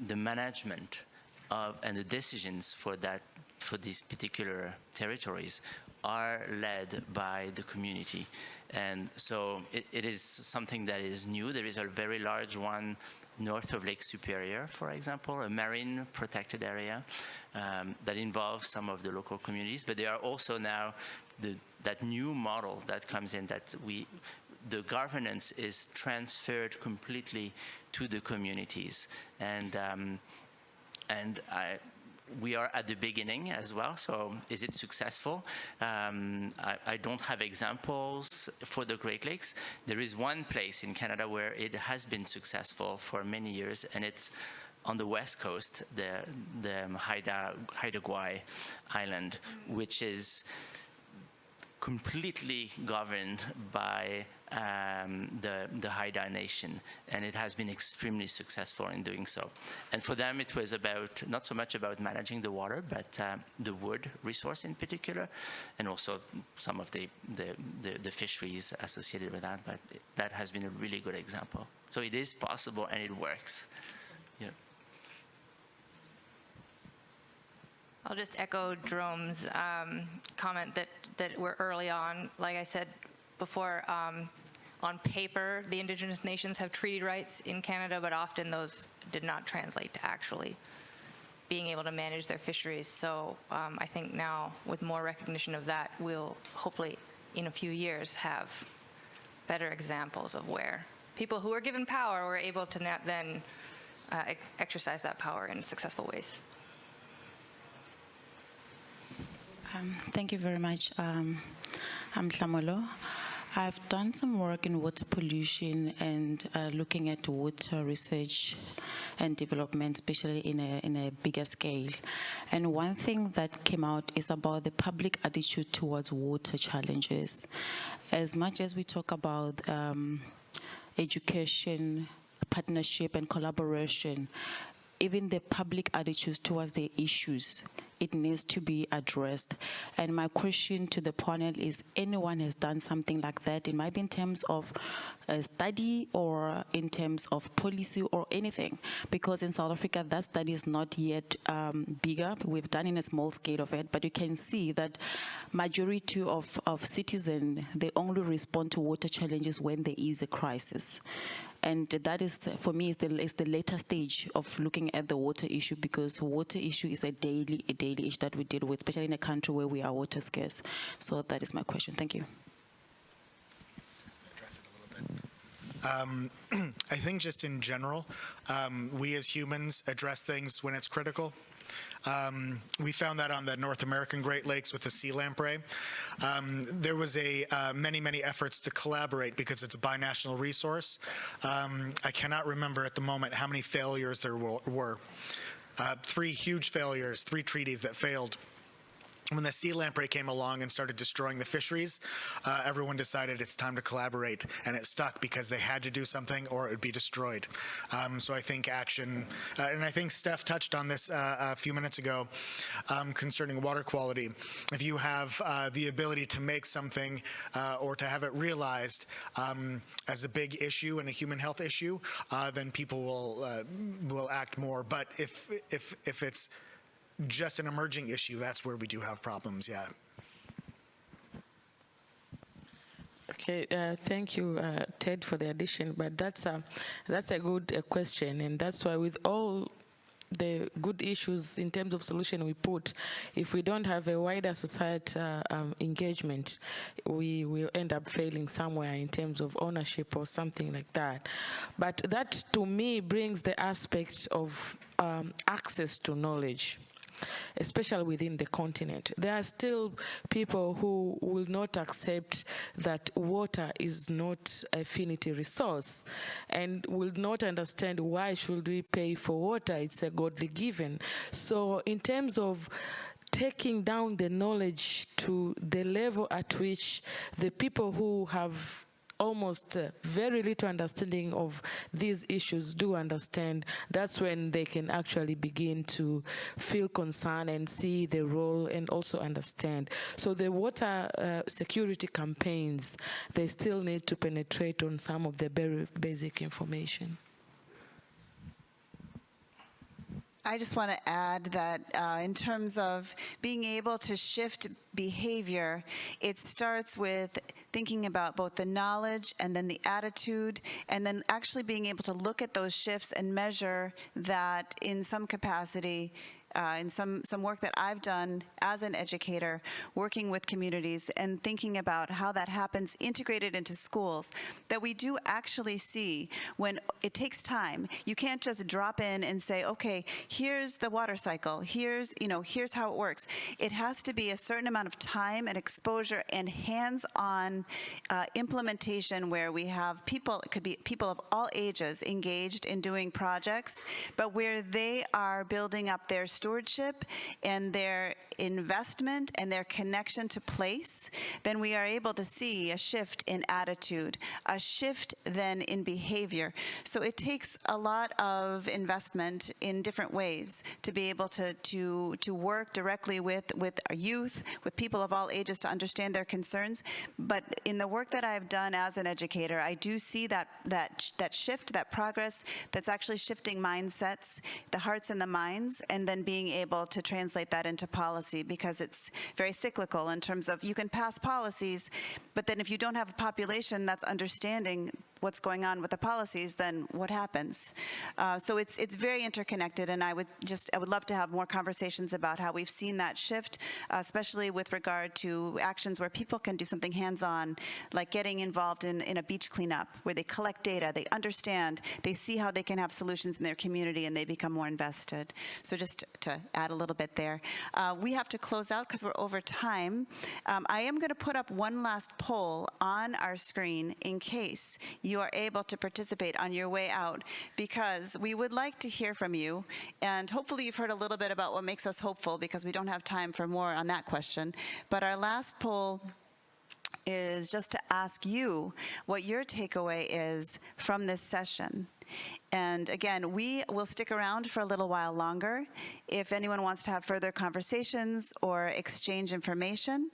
the management and the decisions for these particular territories are led by the community. And so it is something that is new. There is a very large one north of Lake Superior, for example, a marine protected area that involves some of the local communities. But there are also now that new model that comes in, that the governance is transferred completely to the communities. We are at the beginning as well, so is it successful? I don't have examples for the Great Lakes. There is one place in Canada where it has been successful for many years, and it's on the west coast, the Haida Gwaii Island, which is completely governed by the Haida Nation, and it has been extremely successful in doing so. And for them, it was not so much about managing the water, but the wood resource in particular, and also some of the fisheries associated with that. But that has been a really good example. So it is possible, and it works. Yeah. I'll just echo Jerome's comment that we're early on. Like I said before, on paper, the Indigenous nations have treaty rights in Canada, but often those did not translate to actually being able to manage their fisheries. So I think now, with more recognition of that, we'll hopefully, in a few years, have better examples of where people who are given power were able to then exercise that power in successful ways. Thank you very much. I'm Tlamolo. I've done some work in water pollution and looking at water research and development, especially in a bigger scale. And one thing that came out is about the public attitude towards water challenges. As much as we talk about education, partnership, and collaboration, even the public attitudes towards the issues, it needs to be addressed. And my question to the panel is, anyone has done something like that? It might be in terms of a study or in terms of policy or anything, because in South Africa, that study is not yet bigger. We've done in a small scale of it, but you can see that majority of citizens, they only respond to water challenges when there is a crisis. And that is, for me, is the later stage of looking at the water issue, because water issue is a daily issue that we deal with, especially in a country where we are water scarce. So that is my question. Thank you. Just to address it a little bit. I think just in general, we as humans address things when it's critical. We found that on the North American Great Lakes with the sea lamprey. There was many efforts to collaborate because it's a binational resource. I cannot remember at the moment how many failures there were. 3 huge failures, 3 treaties that failed. when the sea lamprey came along and started destroying the fisheries, everyone decided it's time to collaborate, and it stuck because they had to do something or it would be destroyed. So I think action, and I think Steph touched on this a few minutes ago concerning water quality. If you have the ability to make something or to have it realized as a big issue and a human health issue, then people will act more. But if it's just an emerging issue, that's where we do have problems, yeah. Okay, thank you, Ted, for the addition. But that's a good question, and that's why with all the good issues in terms of solution we put, if we don't have a wider society engagement, we will end up failing somewhere in terms of ownership or something like that. But that, to me, brings the aspect of access to knowledge, especially within the continent. There are still people who will not accept that water is not a finite resource and will not understand why should we pay for water. It's a godly given. So in terms of taking down the knowledge to the level at which the people who have almost very little understanding of these issues do understand, that's when they can actually begin to feel concerned and see the role and also understand. So the water security campaigns, they still need to penetrate on some of the very basic information. I just want to add that in terms of being able to shift behavior, it starts with thinking about both the knowledge and then the attitude, and then actually being able to look at those shifts and measure that in some capacity. In some work that I've done as an educator, working with communities and thinking about how that happens integrated into schools, that we do actually see when it takes time. You can't just drop in and say, okay, here's the water cycle, here's how it works. It has to be a certain amount of time and exposure and hands-on implementation where we have people, it could be people of all ages engaged in doing projects, but where they are building up their stewardship and their investment and their connection to place, then we are able to see a shift in attitude, a shift then in behavior. So it takes a lot of investment in different ways to be able to work directly with our youth, with people of all ages to understand their concerns. But in the work that I've done as an educator, I do see that shift, that progress that's actually shifting mindsets, the hearts and the minds, and then being able to translate that into policy, because it's very cyclical in terms of you can pass policies, but then if you don't have a population that's understanding what's going on with the policies, then what happens? So it's very interconnected, and I would love to have more conversations about how we've seen that shift, especially with regard to actions where people can do something hands-on, like getting involved in a beach cleanup, where they collect data, they understand, they see how they can have solutions in their community, and they become more invested. So just to add a little bit there. We have to close out because we're over time. I am going to put up one last poll on our screen in case you are able to participate on your way out, because we would like to hear from you. And hopefully you've heard a little bit about what makes us hopeful, because we don't have time for more on that question. But our last poll is just to ask you what your takeaway is from this session. And again, we will stick around for a little while longer if anyone wants to have further conversations or exchange information.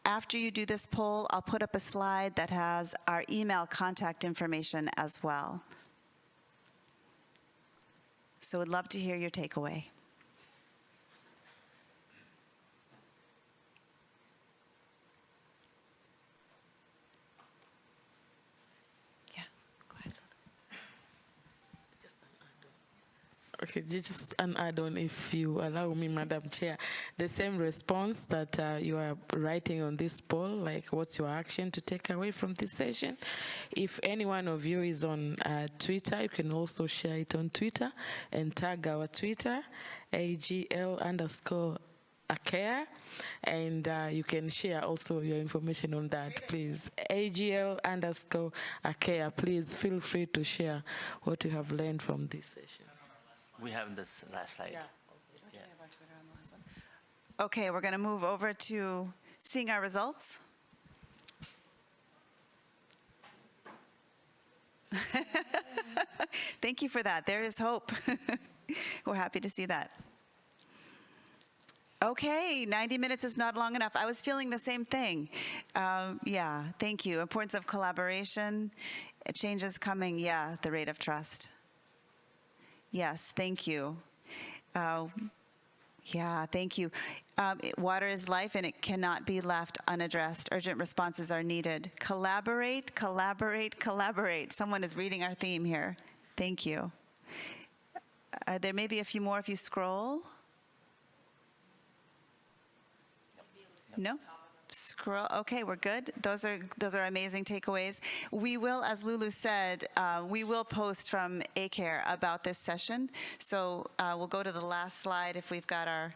After you do this poll, I'll put up a slide that has our email contact information as well. So we'd love to hear your takeaway. Okay, just an add-on, if you allow me, Madam Chair. The same response that you are writing on this poll, like what's your action to take away from this session? If any one of you is on Twitter, you can also share it on Twitter and tag our Twitter, AGL_ACARE, and you can share also your information on that, please. AGL_ACARE, please feel free to share what you have learned from this session. We have this last slide. Yeah. Okay, we're going to move over to seeing our results. Thank you for that. There is hope. We're happy to see that. Okay, 90 minutes is not long enough. I was feeling the same thing. Yeah, thank you. Importance of collaboration, change is coming. Yeah, the rate of trust. Yes, thank you. Yeah, thank you. Water is life and it cannot be left unaddressed. Urgent responses are needed. Collaborate, collaborate, collaborate. Someone is reading our theme here. Thank you. There may be a few more if you scroll. No? Scroll. Okay, we're good. Those are amazing takeaways. We will, as Lulu said, we will post from ACARE about this session. So we'll go to the last slide if we've got our.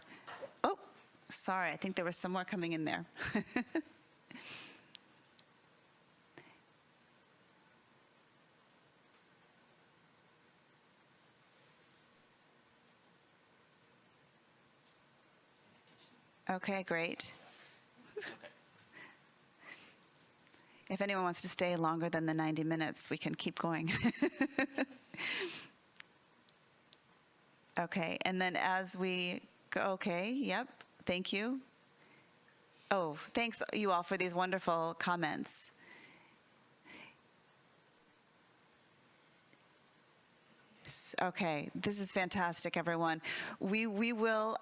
Oh, sorry. I think there was some more coming in there. Okay, great. If anyone wants to stay longer than the 90 minutes, we can keep going. Okay, and then as we go, okay, yep, thank you. Oh, thanks you all for these wonderful comments. Okay, this is fantastic, everyone. We will,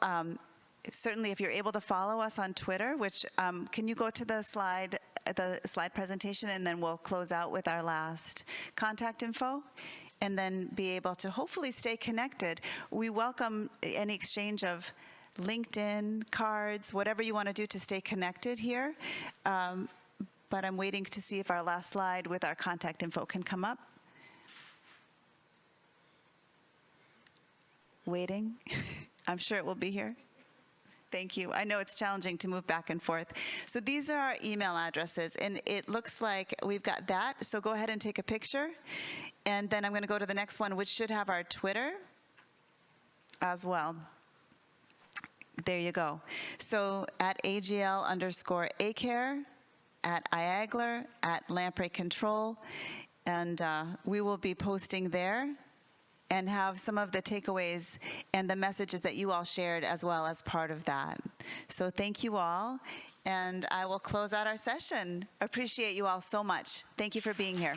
certainly if you're able to follow us on Twitter, which, can you go to the slide presentation, and then we'll close out with our last contact info, and then be able to hopefully stay connected. We welcome any exchange of LinkedIn, cards, whatever you want to do to stay connected here. But I'm waiting to see if our last slide with our contact info can come up. Waiting. I'm sure it will be here. Thank you. I know it's challenging to move back and forth. So these are our email addresses, and it looks like we've got that. So go ahead and take a picture. And then I'm going to go to the next one, which should have our Twitter as well. There you go. So at AGL_ACARE, at IAGLR, at Lamprey Control, and we will be posting there and have some of the takeaways and the messages that you all shared as well as part of that. So thank you all, and I will close out our session. Appreciate you all so much. Thank you for being here.